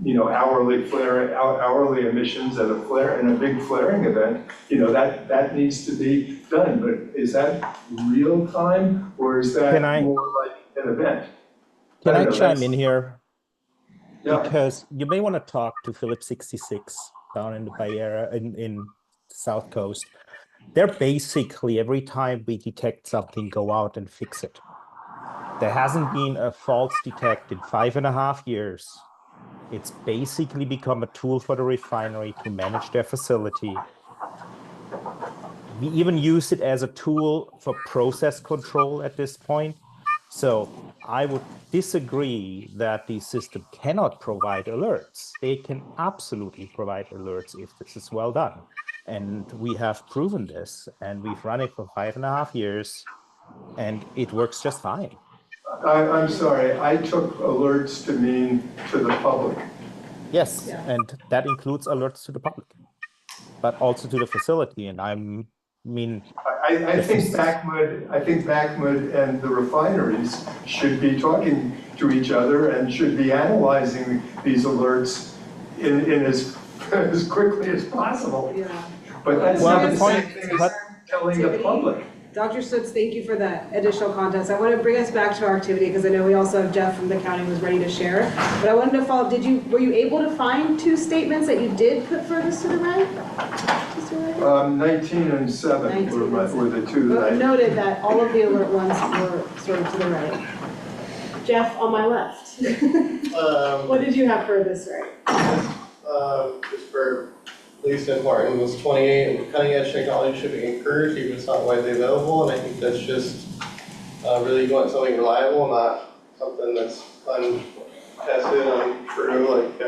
you know, hourly emissions at a flare, in a big flaring event, you know, that needs to be done, but is that real time, or is that more like an event? Can I chime in here? Yeah. Because you may want to talk to Phillips 66 down in the Bay Area, in South Coast. They're basically, every time we detect something, go out and fix it. There hasn't been a false detect in 5.5 years. It's basically become a tool for the refinery to manage their facility. We even use it as a tool for process control at this point. So I would disagree that the system cannot provide alerts. They can absolutely provide alerts if this is well done. And we have proven this, and we've run it for 5.5 years, and it works just fine. I'm sorry, I took alerts to mean to the public. Yes, and that includes alerts to the public, but also to the facility. And I think Backwood and the refineries should be talking to each other and should be analyzing these alerts in as quickly as possible. Yeah. But that's not the same thing as telling the public. Dr. Stutz, thank you for that additional context. I want to bring us back to our activity because I know we also have Jeff from the county who's ready to share. But I wanted to follow up, were you able to find two statements that you did put furthest to the right? 19 and 7 were the two that I noted that all of the alert ones were sort of to the right. Jeff, on my left. What did you have furthest right? Just for least important was 28, cutting edge technology should be encouraged even if it's not widely available, and I think that's just really you want something reliable, not something that's untested, untrue, like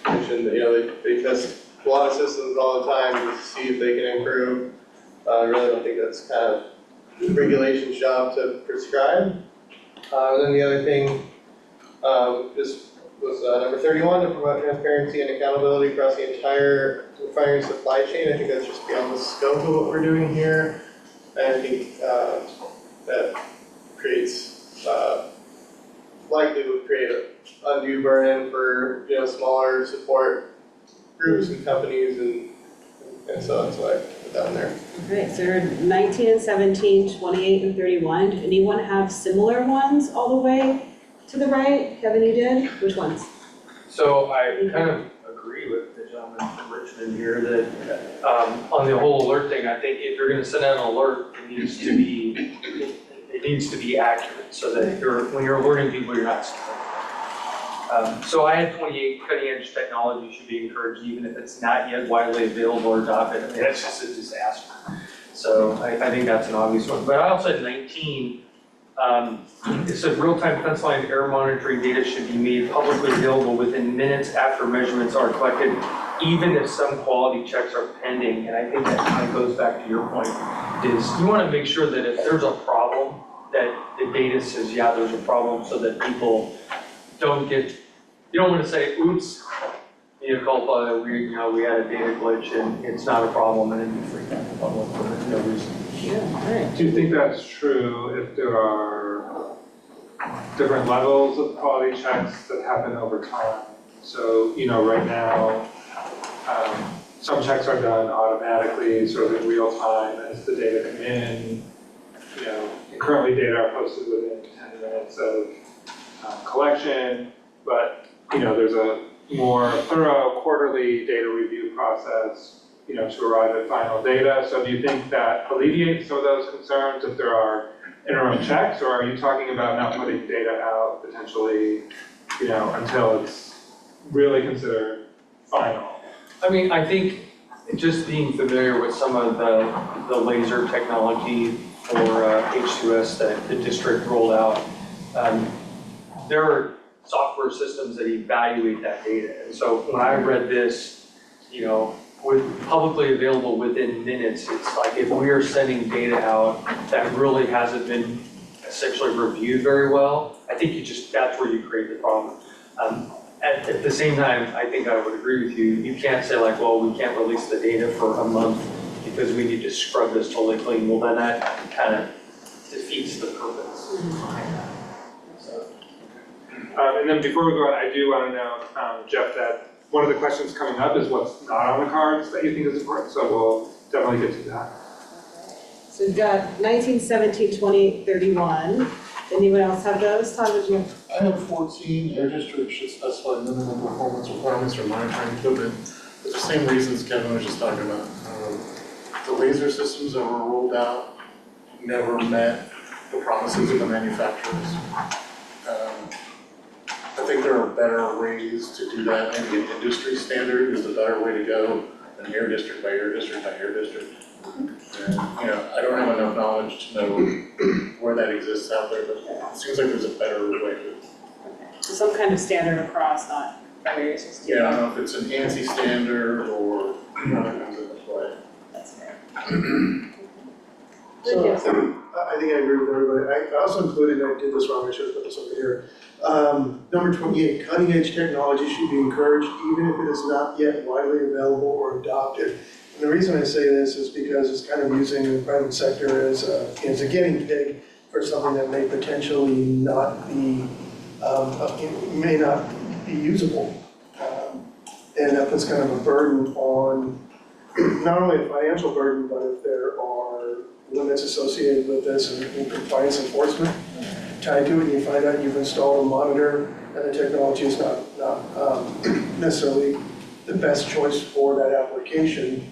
mentioned, you know, they test a lot of systems all the time to see if they can improve. I really don't think that's kind of the regulation's job to prescribe. And then the other thing just was number 31, to promote transparency and accountability across the entire refinery supply chain. I think that's just beyond the scope of what we're doing here. And I think that creates, likely would create an undue burden for, you know, smaller support groups and companies, and so that's why I put that in there. Okay, so you're 19 and 17, 28 and 31. Anyone have similar ones all the way to the right? Kevin, you did? Which ones? So I kind of agree with the gentleman from Richmond here that on the whole alert thing, I think if you're going to send out an alert, it needs to be accurate so that when you're alerting people, you're not scared. So I had 28, cutting edge technology should be encouraged even if it's not yet widely available or adopted. I mean, that's just a disaster. So I think that's an obvious one. But I also had 19. It said real-time fence line air monitoring data should be made publicly available within minutes after measurements are collected, even if some quality checks are pending. And I think that kind of goes back to your point, is you want to make sure that if there's a problem, that the data says, yeah, there's a problem, so that people don't get, you don't want to say, oops, mea culpa, we had a data glitch and it's not a problem, and then you freak out about one for no reason. Yeah, all right. Do you think that's true if there are different levels of quality checks that happen over time? So, right now, some checks are done automatically, sort of in real time as the data come in. And currently data are posted within 10 minutes of collection, but, there's a more thorough quarterly data review process, to arrive at final data. So do you think that alleviates some of those concerns if there are interim checks, or are you talking about not putting data out potentially, until it's really considered final? I mean, I think just being familiar with some of the laser technology for H2S that the district rolled out, there are software systems that evaluate that data. And so when I read this, with publicly available within minutes, it's like if we are sending data out that really hasn't been essentially reviewed very well, I think that's where you create the problem. At the same time, I think I would agree with you. You can't say like, well, we can't release the data for a month because we need to scrub this totally clean. Well, then that kind of defeats the purpose behind that. And then before we go on, I do want to know, Jeff, that one of the questions coming up is what's not on the cards that you think is important. So we'll definitely get to that. So we've got 19, 17, 20, 31. Anyone else have those? Todd, would you? I have 14, air districts should specify minimum performance requirements for monitoring equipment for the same reasons Kevin was just talking about. The laser systems that were rolled out never met the promises of the manufacturers. I think there are better ways to do that. Maybe an industry standard is the better way to go than air district by air district by air district. And, I don't have enough knowledge to know where that exists out there, but it seems like there's a better way to. So some kind of standard across, not various systems. Yeah, I don't know if it's an ANSI standard or other things in play. That's fair. So, I think I agree with everybody. I also included, I did this wrong, I should have put this over here. Number 28, cutting edge technology should be encouraged even if it is not yet widely available or adopted. And the reason I say this is because it's kind of using the private sector as a guinea pig for something that may potentially not be, may not be usable. And that puts kind of a burden on, not only a financial burden, but if there are limits associated with this and compliance enforcement tied to it, and you find out you've installed a monitor and the technology is not necessarily the best choice for that application,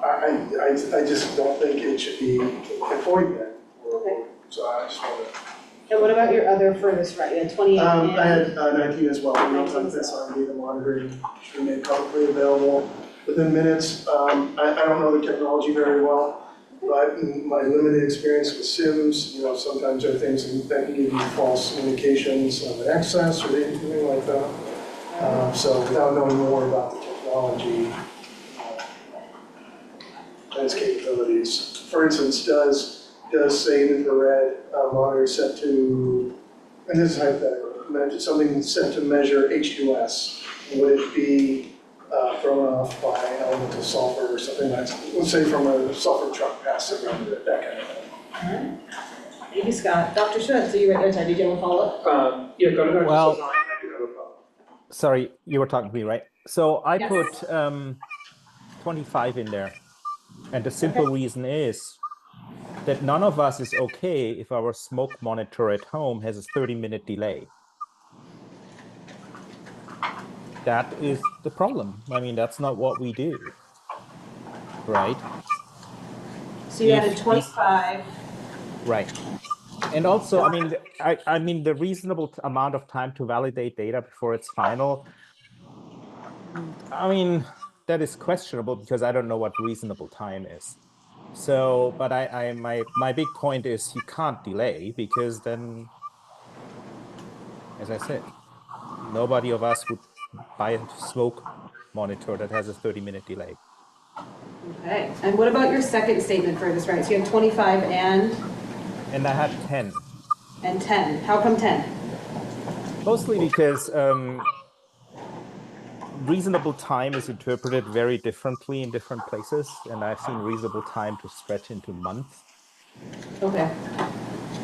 I just don't think it should be employed then. Okay. So I just want to. And what about your other furthest right? You had 28 I had 19 as well. I don't think that's on data monitoring should be made publicly available within minutes. I don't know the technology very well, but in my limited experience with SIMs, sometimes there are things that can give you false indications of an excess or anything like that. So without knowing more about the technology and its capabilities, for instance, does say an infrared monitor set to, and this is hypothetical, something set to measure H2S, would it be thrown off by elemental sulfur or something like that? Let's say from a sulfur truck passing under it, that kind of thing. All right. Thank you, Scott. Dr. Schmidt, so you were, sorry, did you have a follow-up? Yeah, go ahead. Well, I do have a follow-up. sorry, you were talking to me, right? So I put 25 in there. And the simple reason is that none of us is okay if our smoke monitor at home has a 30-minute delay. That is the problem. I mean, that's not what we do, right? So you added 25. Right. And also, I mean, the reasonable amount of time to validate data before it's final, I mean, that is questionable because I don't know what reasonable time is. So, but my big point is you can't delay because then, as I said, nobody of us would buy a smoke monitor that has a 30-minute delay. Okay. And what about your second statement for this, right? So you have 25 and? And I had 10. And 10. How come 10? Mostly because reasonable time is interpreted very differently in different places, and I've seen reasonable time to stretch into months. Okay.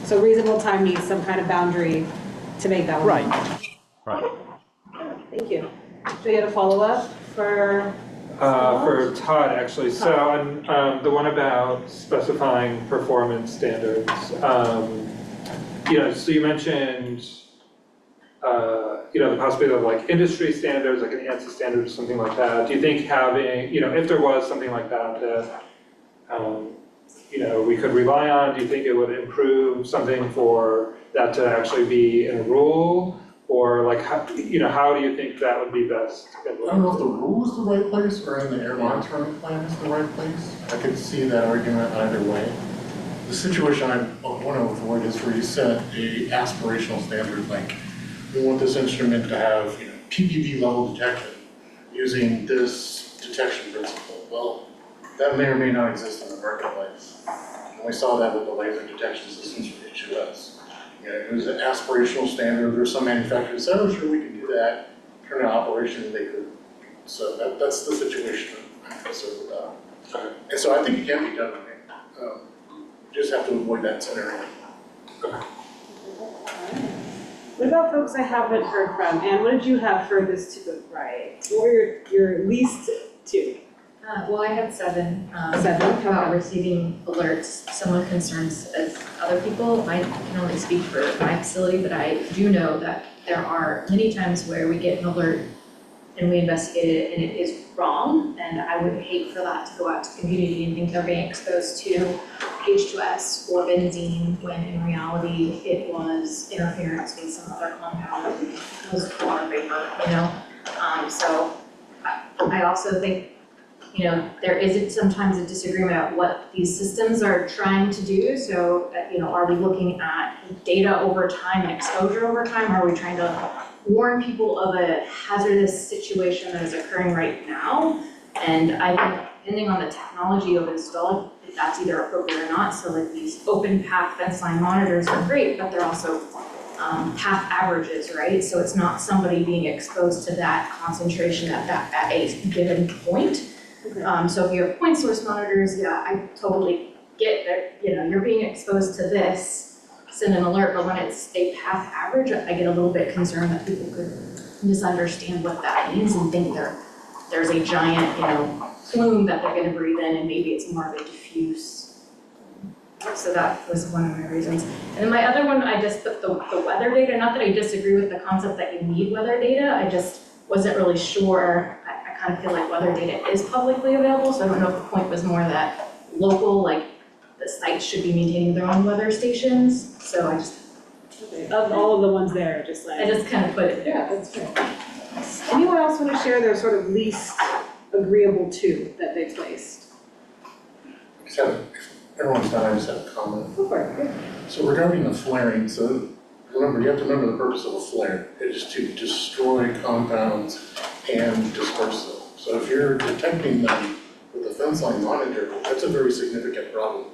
So reasonable time needs some kind of boundary to make that work. Right. Thank you. Do we get a follow-up for? For Todd, actually, so on the one about specifying performance standards, so you mentioned, the possibility of like industry standards, like an ANSI standard or something like that. Do you think having, if there was something like that, we could rely on, do you think it would improve something for that to actually be in a rule? Or like, how do you think that would be best implemented? I don't know if the rule is the right place or in the air monitoring plan is the right place. I could see that argument either way. The situation I want to avoid is where you set a aspirational standard, like we want this instrument to have, PPV level detection using this detection principle. Well, that may or may not exist in the marketplace. And we saw that with the laser detection systems from HUS. It was an aspirational standard. There's some manufacturers that said, oh, sure, we can do that. Turn to operation, they could. So that's the situation I'm concerned about. Okay. And so I think it can be done. You just have to avoid that scenario. What about folks I haven't heard from? Anne, what did you have furthest to the right? What were your least two? Well, I had 7. 7, about receiving alerts, similar concerns as other people. I can only speak for my facility, but I do know that there are many times where we get an alert and we investigate it and it is wrong. And I would hate for that to go out to the community and think they're being exposed to H2S or benzene, when in reality it was interference with some other compound, it was water vapor, So I also think there isn't sometimes a disagreement about what these systems are trying to do. So, are we looking at data over time and exposure over time? Are we trying to warn people of a hazardous situation that is occurring right now? And I think depending on the technology of installed, if that's either appropriate or not. So like these open path fence line monitors are great, but they're also path averages, right? So it's not somebody being exposed to that concentration at a given point. So if you have point source monitors, yeah, I totally get that, you're being exposed to this, send an alert, but when it's a path average, I get a little bit concerned that people could misunderstand what that means and think there's a giant, plume that they're gonna breathe in and maybe it's more of a diffuse. So that was one of my reasons. And my other one, I just put the weather data, not that I disagree with the concept that you need weather data, I just wasn't really sure. I kind of feel like weather data is publicly available, so I don't know if the point was more that local, like the sites should be maintaining their own weather stations. So I just, of all of the ones there, just like. I just kind of put it there. Yeah, that's fair. Anyone else want to share their sort of least agreeable to that they placed? If everyone's done, I just have a comment. Go for it. So regarding the flaring, so remember, you have to remember the purpose of a flare. It is to destroy compounds and disperse them. So if you're detecting them with a fence line monitor, that's a very significant problem,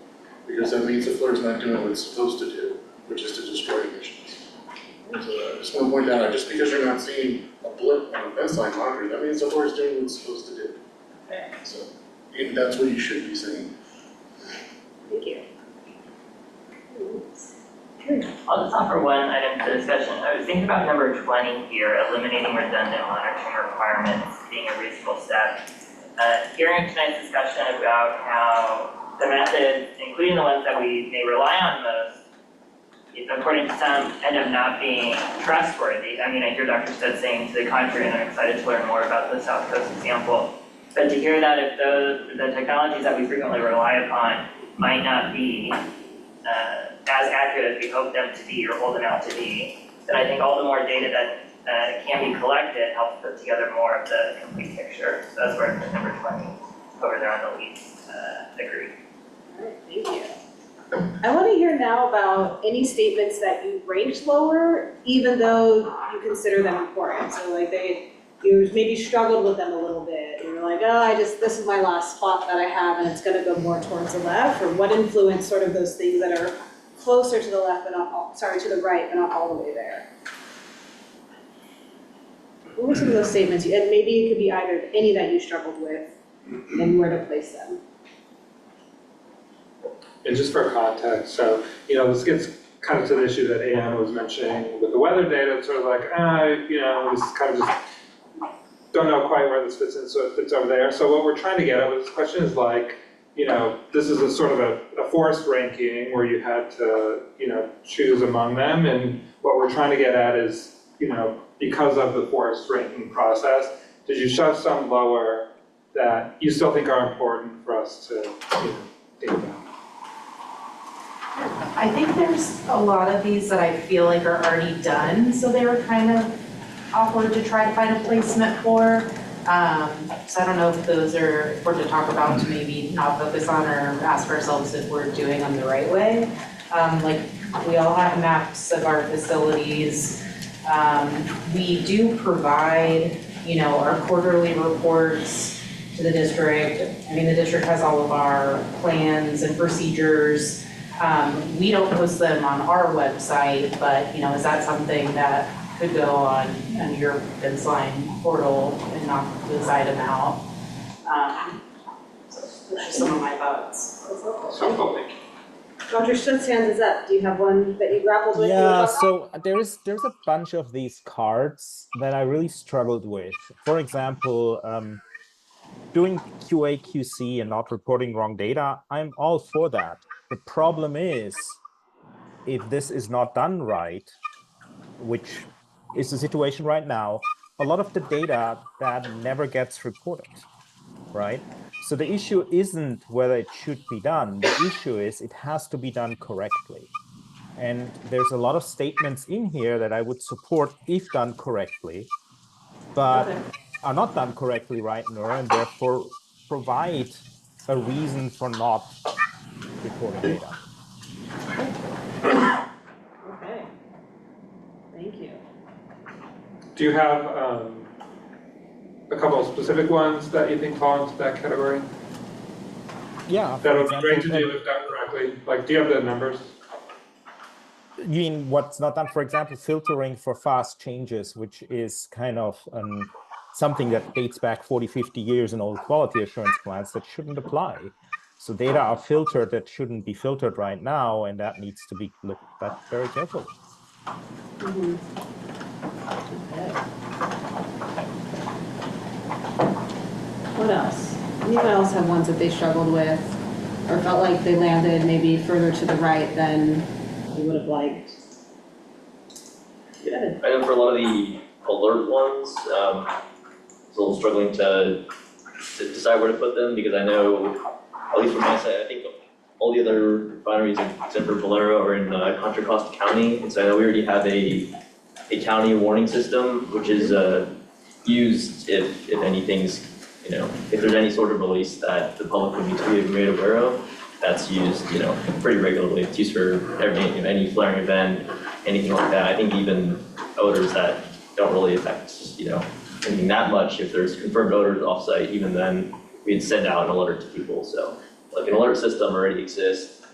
because that means the flare's not doing what it's supposed to do, which is to destroy emissions. So I just want to point that out, just because you're not seeing a blip on a fence line monitor, that means the flare's doing what it's supposed to do. So that's what you should be seeing. Thank you. I'll just offer one item to discussion. I was thinking about number 20 here, eliminating redundant monitoring requirements being a reasonable step. Hearing tonight's discussion about how the methods, including the ones that we may rely on most, according to some, end up not being trustworthy. I mean, I hear Dr. Stead saying to the contrary, and I'm excited to learn more about the South Coast example. But to hear that if the technologies that we frequently rely upon might not be as accurate as we hope them to be or hold them out to be, then I think all the more data that can be collected helps put together more of the complete picture. So that's where number 20 over there on the least agree. All right, thank you. I want to hear now about any statements that you ranked lower, even though you consider them important. So like you maybe struggled with them a little bit. And you're like, oh, this is my last spot that I have and it's gonna go more towards the left, or what influenced sort of those things that are closer to the left, but not all, sorry, to the right, but not all the way there. What were some of those statements? And maybe it could be either any that you struggled with and where to place them. And just for context, so, this gets kind of to the issue that Anne was mentioning with the weather data. It's sort of like, this kind of just don't know quite where this fits in, so it fits over there. So what we're trying to get at with this question is like, this is a sort of a forced ranking where you had to, choose among them. And what we're trying to get at is, because of the forced ranking process, did you shove some lower that you still think are important for us to, think about? I think there's a lot of these that I feel like are already done, so they were kind of awkward to try to find a placement for. So I don't know if those are important to talk about, to maybe not focus on or ask ourselves if we're doing them the right way. Like, we all have maps of our facilities. We do provide, our quarterly reports to the district. I mean, the district has all of our plans and procedures. We don't post them on our website, but, is that something that could go on your Fenceline portal and knock this item out? So those are some of my thoughts. Thank you. Dr. Schutz, hand is up. Do you have one that you grappled with? Yeah, so there's a bunch of these cards that I really struggled with. For example, doing QA, QC and not reporting wrong data, I'm all for that. The problem is, if this is not done right, which is the situation right now, a lot of the data that never gets reported, right? So the issue isn't whether it should be done. The issue is it has to be done correctly. And there's a lot of statements in here that I would support if done correctly, but are not done correctly right now, and therefore provide a reason for not reporting data. Okay. Thank you. Do you have a couple of specific ones that you think fall into that category? Yeah. That would be great to do if done correctly. Like, do you have the numbers? You mean what's not done? For example, filtering for fast changes, which is kind of something that dates back 40, 50 years in old quality assurance plans that shouldn't apply. So data are filtered that shouldn't be filtered right now, and that needs to be looked at very carefully. Mm-hmm. Okay. What else? Anyone else have ones that they struggled with or felt like they landed maybe further to the right than you would have liked? Good. I know for a lot of the alert ones, I was a little struggling to decide where to put them, because I know, at least from my side, I think all the other refineries except for Valero are in Contra Costa County, and so I know we already have a county warning system, which is used if anything's, if there's any sort of release that the public would need to be made aware of. That's used, pretty regularly. It's used for any flaring event, anything like that. I think even odors that don't really affect, anything that much. If there's confirmed odors offsite, even then we'd send out an alert to people. So, like, an alert system already exists.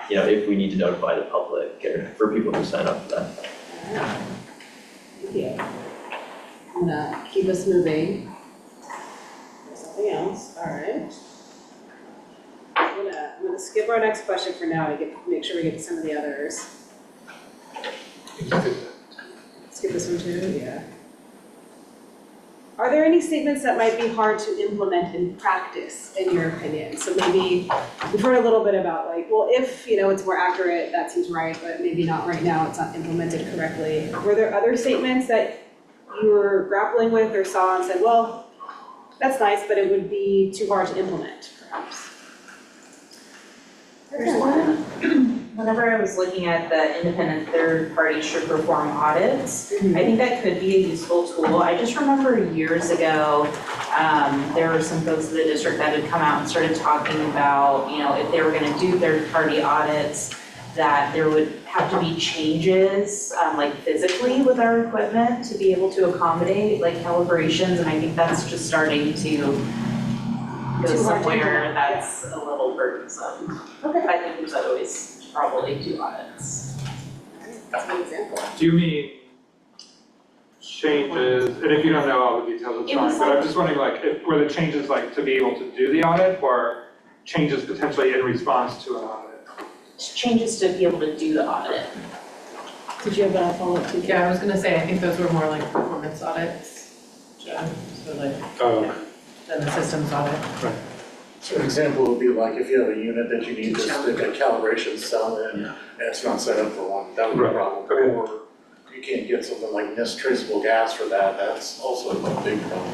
If we need to notify the public or for people to sign up for that. Thank you. I'm gonna keep us moving. There's something else. All right. I'm gonna skip our next question for now to make sure we get to some of the others. Skip this one too, yeah. Are there any statements that might be hard to implement in practice, in your opinion? So maybe we've heard a little bit about, like, well, if it's more accurate, that seems right, but maybe not right now, it's not implemented correctly. Were there other statements that you were grappling with or saw and said, well, that's nice, but it would be too hard to implement, perhaps? There's one, whenever I was looking at the independent third party should perform audits, I think that could be a useful tool. I just remember years ago, there were some folks in the district that had come out and started talking about, if they were gonna do third party audits, that there would have to be changes, like physically with our equipment to be able to accommodate like calibrations, and I think that's just starting to go somewhere that's a little burdensome. Okay. I think there's always probably 2 audits. That's an example. Do you mean changes, and if you don't know all the details, it's fine, but I'm just wondering, like, were the changes like to be able to do the audit, or changes potentially in response to an audit? Changes to be able to do the audit. Did you have a follow-up too? Yeah, I was gonna say, I think those were more like performance audits. Yeah. So like, Oh, yeah, then the system's audit. So an example would be like if you have a unit that you need to stick a calibration cell in, and it's not set up for one, that would be a problem. Okay. Or you can't get something like NIST traceable gas for that, that's also a big problem.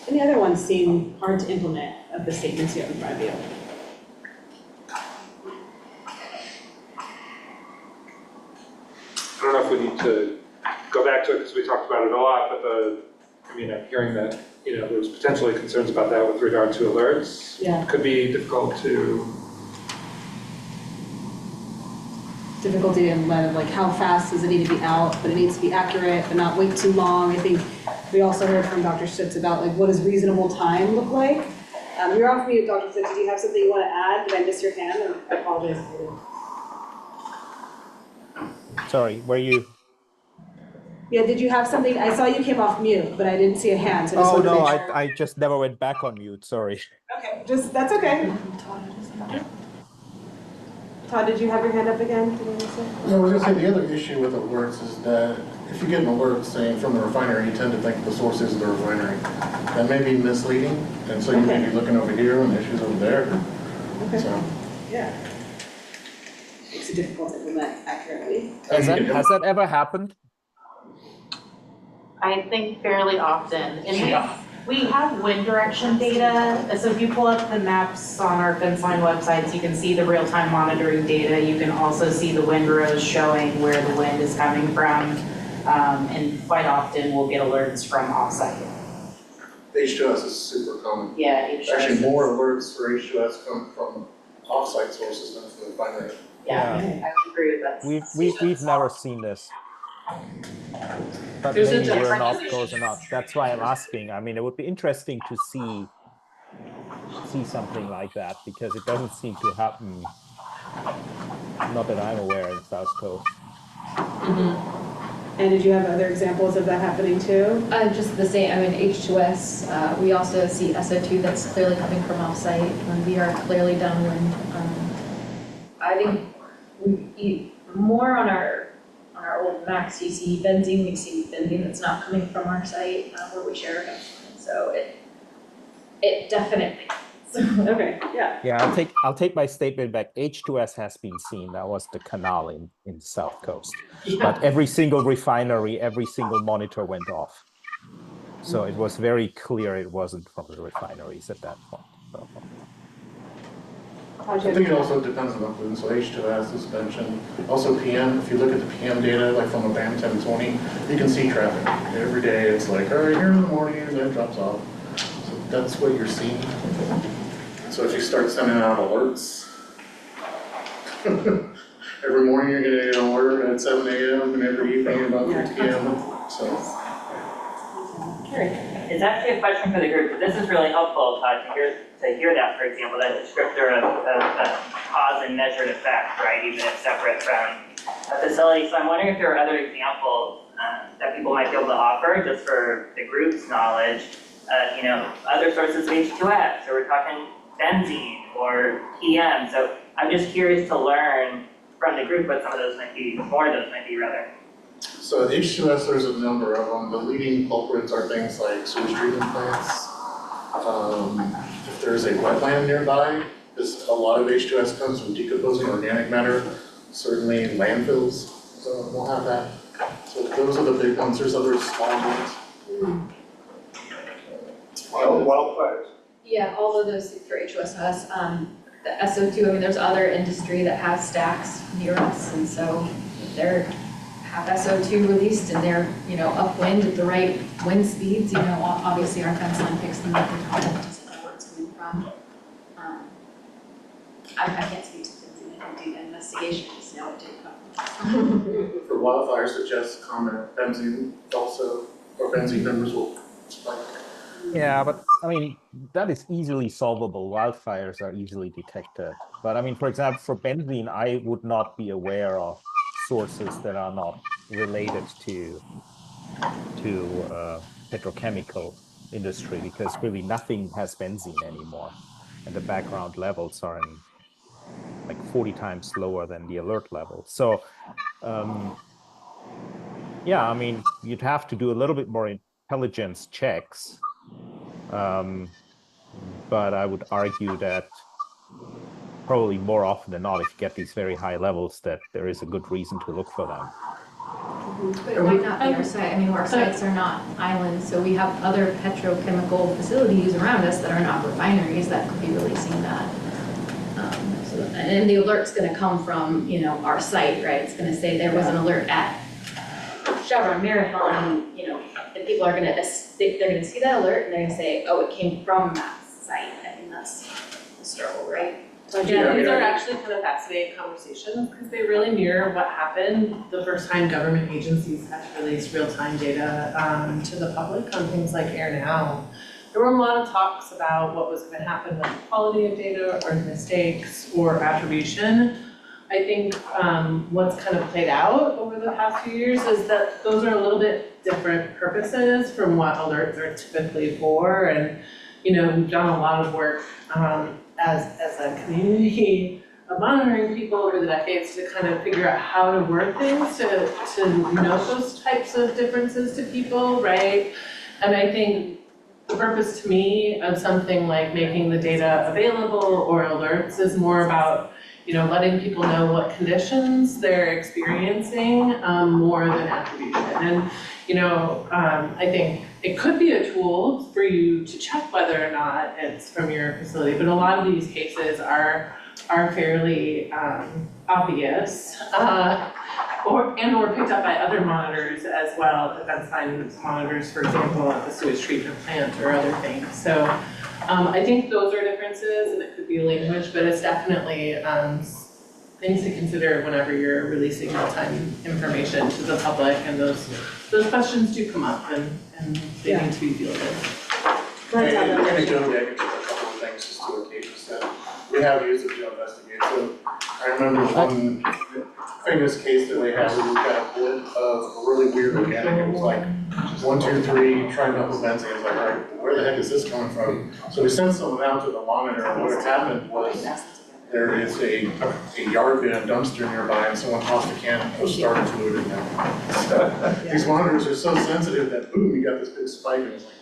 Any other ones seem hard to implement of the statements you have in front of you? I don't know if we need to go back to it because we talked about it a lot, but I'm hearing that, there's potentially concerns about that with regard to alerts. Yeah. Could be difficult to, Difficulty in light of like how fast does it need to be out, but it needs to be accurate, but not wait too long. I think we also heard from Dr. Stutz about like what does reasonable time look like? You're off mute, Dr. Stutz. Did you have something you want to add? Did I miss your hand? Or I apologize if I did. Sorry, were you? Yeah, did you have something? I saw you came off mute, but I didn't see a hand, so I just Oh wanted to no, make sure. I just never went back on mute. Sorry. Okay, that's okay. Todd, did you have your hand up again? Did I miss it? Yeah, I was gonna say, the other issue with alerts is that if you get an alert saying from the refinery, you tend to think the source is the refinery. That may be misleading, and so you may be looking over here when the issue's over there. Okay. So, Yeah. Makes it difficult to implement accurately. Has that ever happened? I think fairly often. And we have wind direction data. So if you pull up the maps on our fence line websites, you can see the real-time monitoring data. You can also see the wind rows showing where the wind is coming from. And quite often we'll get alerts from offsite. H2S is super common. Yeah, H2S Actually, more alerts for H2S come from offsite sources than from the refinery. Yeah, I would agree with that. We've never seen this. But There's a maybe we're different not issue. close enough. That's why I'm asking. I mean, it would be interesting to see something like that because it doesn't seem to happen. Not that I'm aware in South Coast. And did you have other examples of that happening too? Just the same, I mean, H2S, we also see SO2 that's clearly coming from offsite when we are clearly downwind. I think we more on our old max, you see benzene, we see benzene that's not coming from our site where we share a fence line. So it definitely. Okay, yeah. Yeah, I'll take my statement back. H2S has been seen. That was the canal in South Coast. But every single refinery, every single monitor went off. So it was very clear it wasn't from the refineries at that point. So. I think it also depends on the pollutant, so H2S, suspension, also PM, if you look at the PM data, like from a BAM 1020, you can see traffic. Every day it's like, all right, here in the morning, and then it drops off. So that's what you're seeing. So if you start sending out alerts, every morning you're gonna get an alert at 7 a.m. and every evening about 3 p.m. So. It's actually a question for the group, but this is really helpful, Todd, to hear that, for example, that descriptor of cause and measured effect, right, even if separate from a facility. So I'm wondering if there are other examples that people might be able to offer, just for the group's knowledge, other sources of H2S, so we're talking benzene or PM. So I'm just curious to learn from the group what some of those might be, more of those might be rather. So at H2S, there's a number of them. The leading culprits are things like sewage treatment plants. If there's a wetland nearby, because a lot of H2S comes from decomposing organic matter, certainly landfills will have that. So those are the big ones. There's other small ones. Wildfires. Yeah, all of those for H2S. The SO2, I mean, there's other industry that has stacks near us, and so if they're have SO2 released and they're, upwind at the right wind speeds, obviously our fence line picks them up and doesn't know where it's coming from. I can't speak to benzene, I didn't do the investigation, just know it didn't come. For wildfires, suggest comment benzene also, or benzene numbers will spike. Yeah, but I mean, that is easily solvable. Wildfires are easily detected. But I mean, for example, for benzene, I would not be aware of sources that are not related to petrochemical industry because really nothing has benzene anymore. And the background levels are like 40 times lower than the alert level. So Yeah, I mean, you'd have to do a little bit more intelligence checks. But I would argue that probably more often than not, if you get these very high levels, that there is a good reason to look for them. But it might not be our site, I mean, our sites are not islands, so we have other petrochemical facilities around us that are not refineries that could be releasing that. And the alert's gonna come from, you know, our site, right? It's gonna say there was an alert at Chevron Marathon, you know, and people are gonna, they're gonna see that alert and they're gonna say, oh, it came from that site. I think that's the struggle, right? Yeah, these are actually kind of fascinating conversations because they really mirror what happened the first time government agencies had to release real-time data to the public on things like Air Now. There were a lot of talks about what was going to happen with the quality of data or mistakes or attribution. I think what's kind of played out over the past few years is that those are a little bit different purposes from what alerts are typically for. And, you know, we've done a lot of work as a community of monitoring people over the decades to kind of figure out how to word things to note those types of differences to people, right? And I think the purpose to me of something like making the data available or alerts is more about, you know, letting people know what conditions they're experiencing more than attribution. And, you know, I think it could be a tool for you to check whether or not it's from your facility, but a lot of these cases are fairly obvious or picked up by other monitors as well, defense science monitors, for example, at the sewage treatment plant or other things. So I think those are differences, and it could be language, but it's definitely things to consider whenever you're releasing real-time information to the public, and those questions do come up and they need to be fielded. Anecdotally, I can think of a couple of things just to the cases that we have used to investigate. So I remember one famous case that we had where we got a lid of a really weird organic. It was like 1, 2, 3 trimethylbenzene. It's like, all right, where the heck is this coming from? So we sent someone out to the monitor, and what had happened was there is a yard bin, a dumpster nearby, and someone tossed a can of starter fluid in there. These monitors are so sensitive that boom, you got this big spike, and it's like,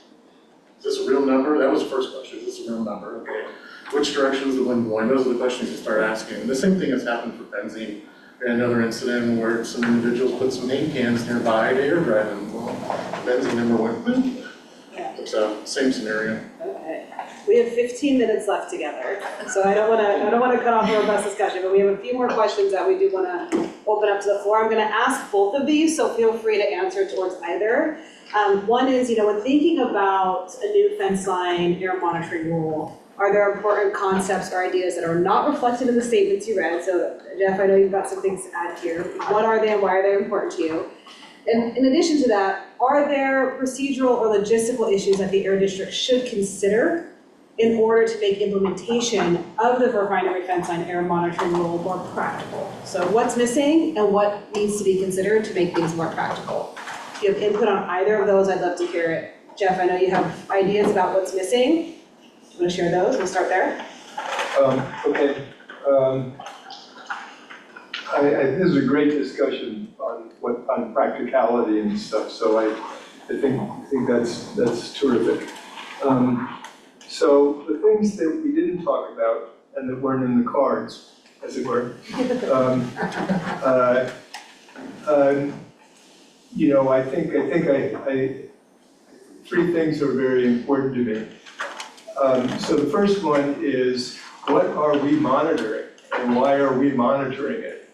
is this a real number? That was the first question, is this a real number? Okay. Which direction is the wind blowing? Those are the questions you start asking. And the same thing has happened for benzene. We had another incident where some individuals put some paint cans nearby to air dry them. Well, the benzene number went boom. So same scenario. Okay. We have 15 minutes left together, so I don't want to cut off a robust discussion, but we have a few more questions that we do want to open up to the floor. I'm going to ask both of these, so feel free to answer towards either. One is, you know, when thinking about a new fence line air monitoring rule, are there important concepts or ideas that are not reflected in the statements you read? So Jeff, I know you've got some things to add here. What are they and why are they important to you? And in addition to that, are there procedural or logistical issues that the Air District should consider in order to make implementation of the refinery fence line air monitoring rule more practical? So what's missing and what needs to be considered to make things more practical? If you have input on either of those, I'd love to hear it. Jeff, I know you have ideas about what's missing. Do you want to share those? We'll start there. Okay. This is a great discussion on practicality and stuff. So I think that's terrific. So the things that we didn't talk about and that weren't in the cards, as it were, you know, I think three things are very important to me. So the first one is, what are we monitoring and why are we monitoring it?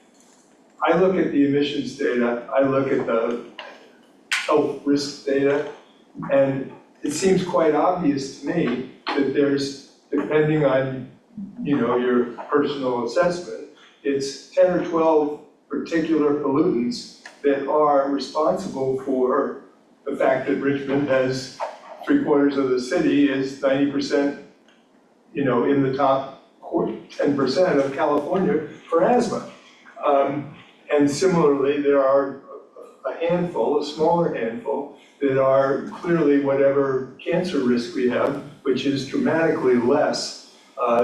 I look at the emissions data, I look at the health risk data, and it seems quite obvious to me that there's, depending on, you know, your personal assessment, it's 10 or 12 particular pollutants that are responsible for the fact that Richmond has 3/4 of the city is 90%, you know, in the top 10% of California for asthma. And similarly, there are a handful, a smaller handful, that are clearly whatever cancer risk we have, which is dramatically less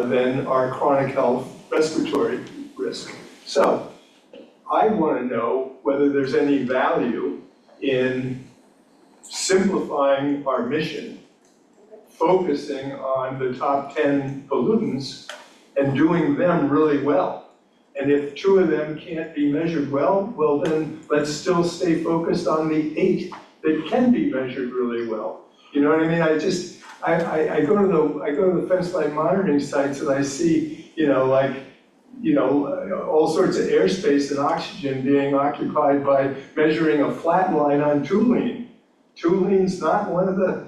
than our chronic health respiratory risk. So, I want to know whether there's any value in simplifying our mission, focusing on the top 10 pollutants and doing them really well. And if 2 of them can't be measured well, well then let's still stay focused on the 8 that can be measured really well. You know what I mean? I go to the fence line monitoring sites and I see, all sorts of airspace and oxygen being occupied by measuring a flat line on toluene. Toluene's not one of the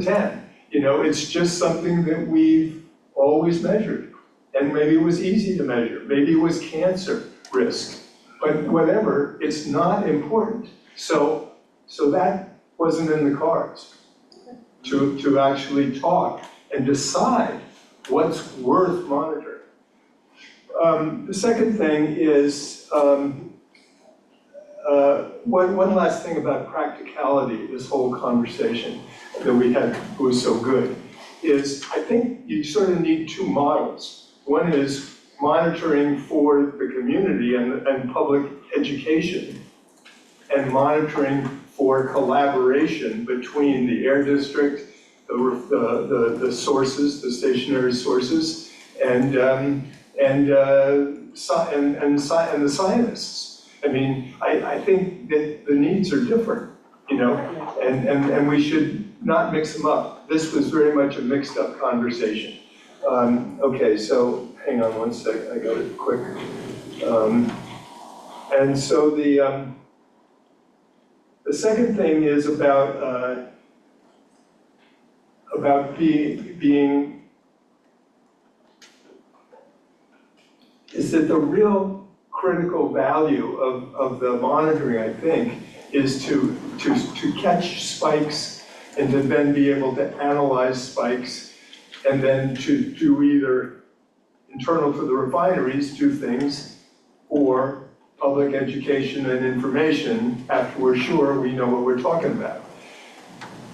10. It's just something that we've always measured. And maybe it was easy to measure, maybe it was cancer risk, but whatever, it's not important. So that wasn't in the cards, to actually talk and decide what's worth monitoring. The second thing is, one last thing about practicality, this whole conversation that we had was so good, is I think you sort of need 2 models. One is monitoring for the community and public education, and monitoring for collaboration between the air district, the sources, the stationary sources, and the scientists. I mean, I think that the needs are different, and we should not mix them up. This was very much a mixed up conversation. Okay, so hang on one sec, I got it quick. And so the second thing is about being is that the real critical value of the monitoring, I think, is to catch spikes and to then be able to analyze spikes, and then to do either internal to the refineries, 2 things, or public education and information after we're sure we know what we're talking about.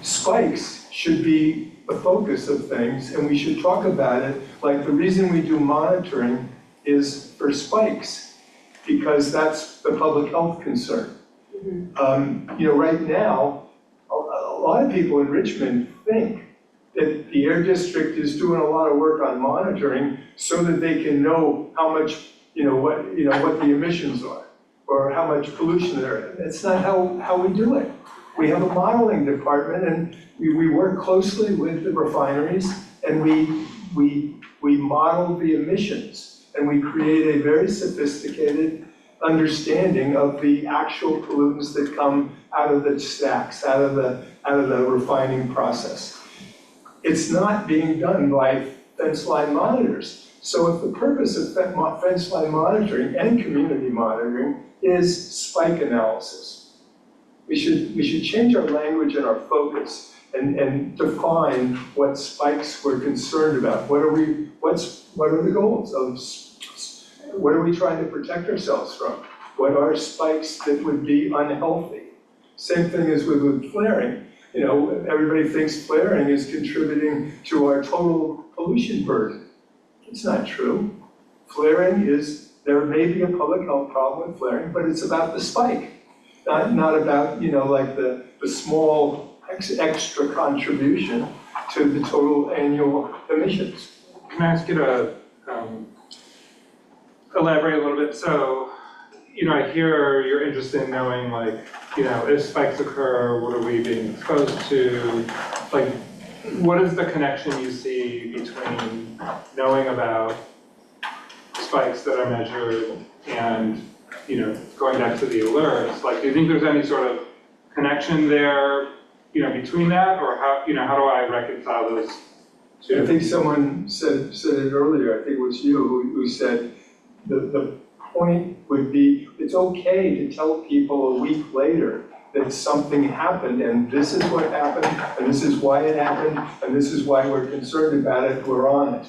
Spikes should be the focus of things, and we should talk about it like the reason we do monitoring is for spikes, because that's the public health concern. Right now, a lot of people in Richmond think that the Air District is doing a lot of work on monitoring so that they can know how much, what the emissions are, or how much pollution there is. That's not how we do it. We have a modeling department, and we work closely with the refineries, and we model the emissions, and we create a very sophisticated understanding of the actual pollutants that come out of the stacks, out of the refining process. It's not being done by fence line monitors. So if the purpose of fence line monitoring and community monitoring is spike analysis, we should change our language and our focus and define what spikes we're concerned about. What are the goals of, what are we trying to protect ourselves from? What are spikes that would be unhealthy? Same thing as with flaring. Everybody thinks flaring is contributing to our total pollution burden. It's not true. Flaring there may be a public health problem with flaring, but it's about the spike, not about, like the small extra contribution to the total annual emissions. Can I ask you to elaborate a little bit? So, I hear you're interested in knowing, if spikes occur, what are we being exposed to? What is the connection you see between knowing about spikes that are measured and, going back to the alerts? Do you think there's any sort of connection there, between that, or how do I reconcile those two? I think someone said it earlier, I think it was you who said the point would be, it's okay to tell people a week later that something happened, and this is what happened, and this is why it happened, and this is why we're concerned about it, we're on it.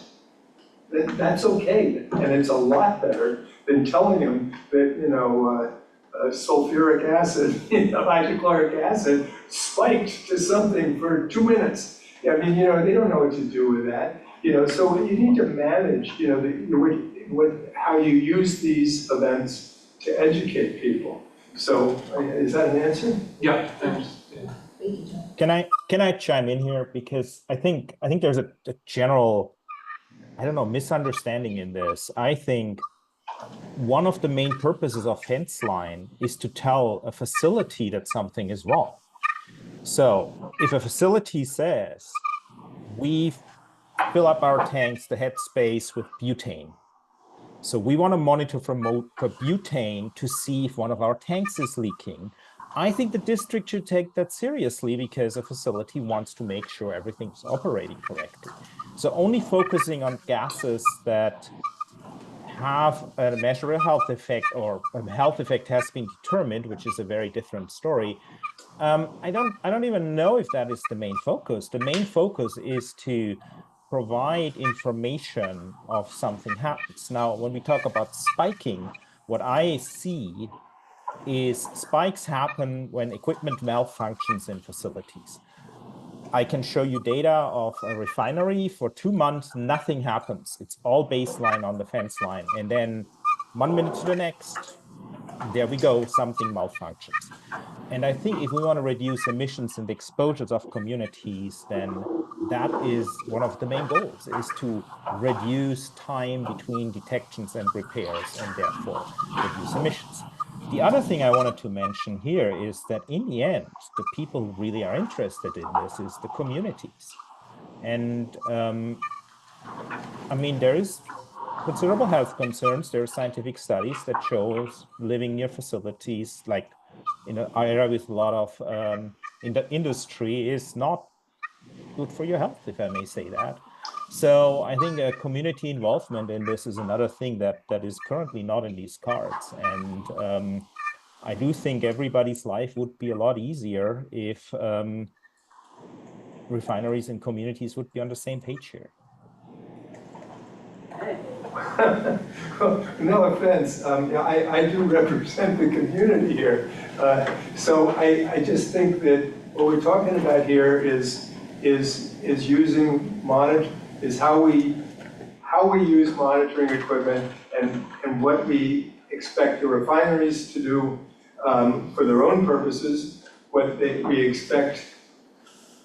That's okay, and it's a lot better than telling them that, sulfuric acid, hydrochloric acid spiked to something for 2 minutes. I mean, they don't know what to do with that. So you need to manage, how you use these events to educate people. So is that an answer? Yeah, thanks. Can I chime in here? Because I think there's a general, I don't know, misunderstanding in this. I think one of the main purposes of fence line is to tell a facility that something is wrong. So if a facility says, we fill up our tanks, the headspace with butane. So we want to monitor for butane to see if one of our tanks is leaking. I think the district should take that seriously because a facility wants to make sure everything's operating correctly. So only focusing on gases that have a measurable health effect or a health effect has been determined, which is a very different story. I don't even know if that is the main focus. The main focus is to provide information of something happens. Now, when we talk about spiking, what I see is spikes happen when equipment malfunctions in facilities. I can show you data of a refinery for 2 months, nothing happens. It's all baseline on the fence line. And then 1 minute to the next, there we go, something malfunctions. And I think if we want to reduce emissions and exposures of communities, then that is one of the main goals, is to reduce time between detections and repairs and therefore reduce emissions. The other thing I wanted to mention here is that in the end, the people who really are interested in this is the communities. And I mean, there is considerable health concerns. There are scientific studies that shows living near facilities like in an area with a lot of in the industry is not good for your health, if I may say that. So I think community involvement in this is another thing that is currently not in these cards. And I do think everybody's life would be a lot easier if refineries and communities would be on the same page here. No offense, I do represent the community here. So I just think that what we're talking about here is using how we use monitoring equipment and what we expect the refineries to do for their own purposes, what we expect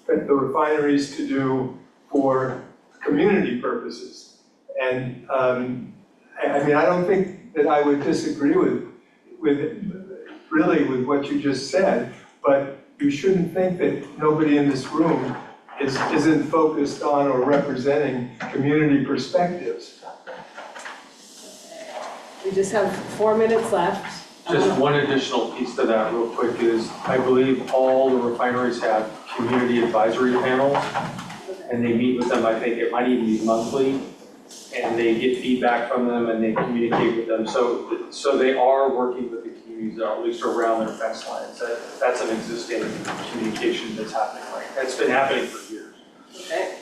the refineries to do for community purposes. And I mean, I don't think that I would disagree with what you just said, but you shouldn't think that nobody in this room isn't focused on or representing community perspectives. We just have 4 minutes left. Just one additional piece to that real quick is, I believe all the refineries have community advisory panels, and they meet with them, I think it might even be monthly, and they get feedback from them and they communicate with them. So they are working with the communities, at least around their fence lines. That's an existing communication that's happening right now. It's been happening for years. Okay.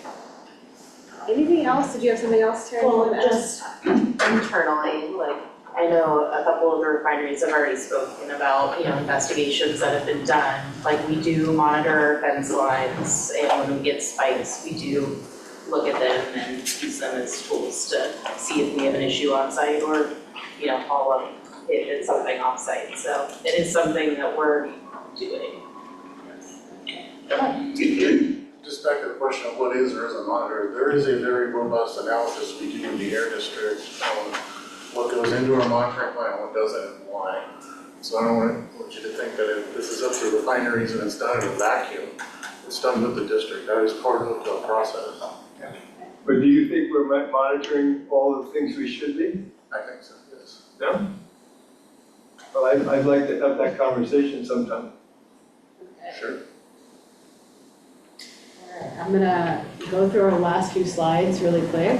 Anything else? Did you have something else, Terry? Well, just internally, like, I know a couple of the refineries have already spoken about, investigations that have been done. Like, we do monitor fence lines, and when we get spikes, we do look at them and use them as tools to see if we have an issue on site or, follow up if it's something off site. So it is something that we're doing. Just back to the question of what is or isn't monitored, there is a very robust analysis we do in the Air District on what goes into our monitoring plan, what doesn't, and why. So I don't want you to think that if this is up to refineries and it's done in a vacuum. It's done with the district. That is part of the process. But do you think we're monitoring all the things we should be? I think so, yes. No? Well, I'd like to have that conversation sometime. Sure. I'm gonna go through our last few slides really quick,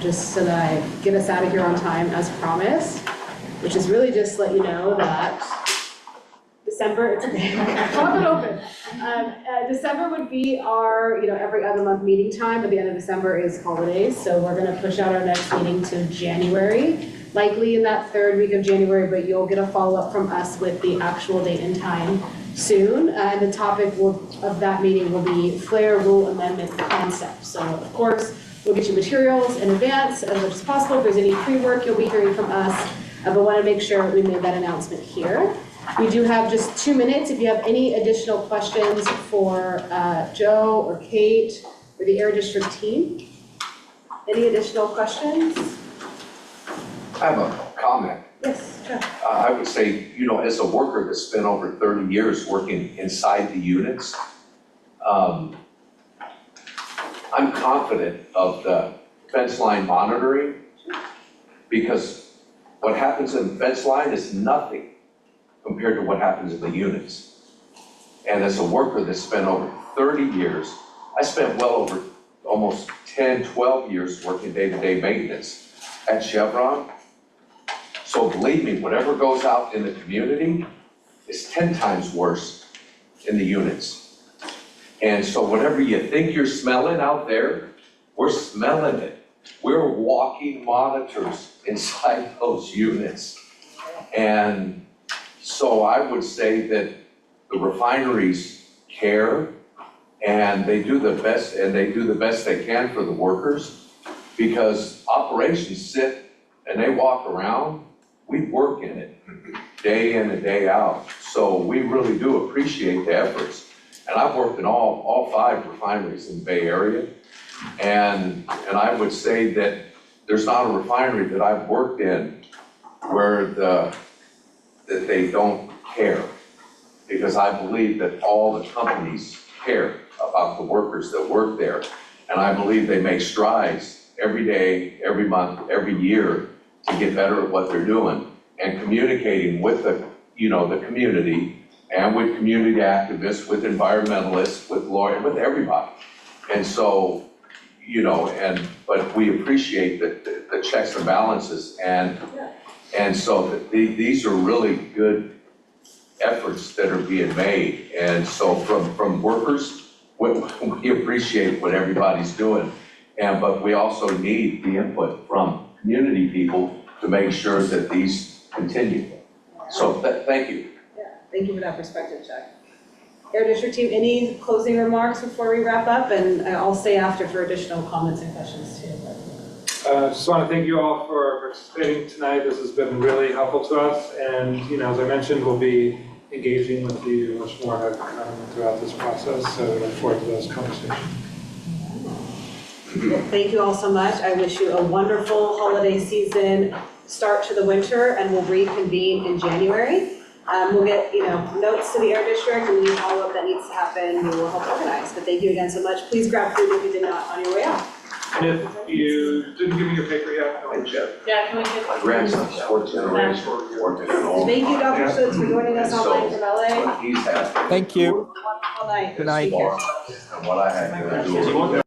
just so that I get us out of here on time as promised, which is really just let you know that December, it's okay, I'll have it open. December would be our, every other month meeting time, but the end of December is holidays, so we're gonna push out our next meeting to January, likely in that third week of January, but you'll get a follow-up from us with the actual date and time soon. And the topic of that meeting will be flare rule amendment concept. So of course, we'll get you materials in advance as much as possible. If there's any pre-work, you'll be hearing from us. but want to make sure we made that announcement here. We do have just 2 minutes. If you have any additional questions for Joe or Kate or the Air District team. Any additional questions? I have a comment. Yes, Jeff. I would say, you know, as a worker that's spent over 30 years working inside the units, I'm confident of the fence line monitoring because what happens in the fence line is nothing compared to what happens in the units. And as a worker that's spent over 30 years, I spent well over almost 10, 12 years working day-to-day maintenance at Chevron. So believe me, whatever goes out in the community is 10 times worse in the units. And so whatever you think you're smelling out there, we're smelling it. We're walking monitors inside those units. And so I would say that the refineries care and they do the best they can for the workers because operations sit and they walk around. We work in it day in and day out. So we really do appreciate the efforts. And I've worked in all 5 refineries in the Bay Area. And I would say that there's not a refinery that I've worked in where that they don't care. Because I believe that all the companies care about the workers that work there. And I believe they make strides every day, every month, every year to get better at what they're doing and communicating with the community and with community activists, with environmentalists, with lawyers, with everybody. And so, but we appreciate the checks and balances and so these are really good efforts that are being made. And so from workers, we appreciate what everybody's doing. But we also need the input from community people to make sure that these continue. So thank you. Yeah, thank you for that perspective, Chuck. Air District team, any closing remarks before we wrap up? And I'll stay after for additional comments and questions too. Just want to thank you all for participating tonight. This has been really helpful to us. And, as I mentioned, we'll be engaging with you much more throughout this process. So we look forward to those conversations. Thank you all so much. I wish you a wonderful holiday season, start to the winter, and we'll reconvene in January. We'll get, notes to the Air District and any follow-up that needs to happen. We will help organize. But thank you again so much. Please grab food if you did not on your way out. And if you didn't give me your paper yet, no worries. Yeah, can we get? My grandson's 4th generation, working at home. Thank you, Dr. Schutz, for joining us online from LA. He's happy. Thank you. Wonderful night. Good night. And what I had to do.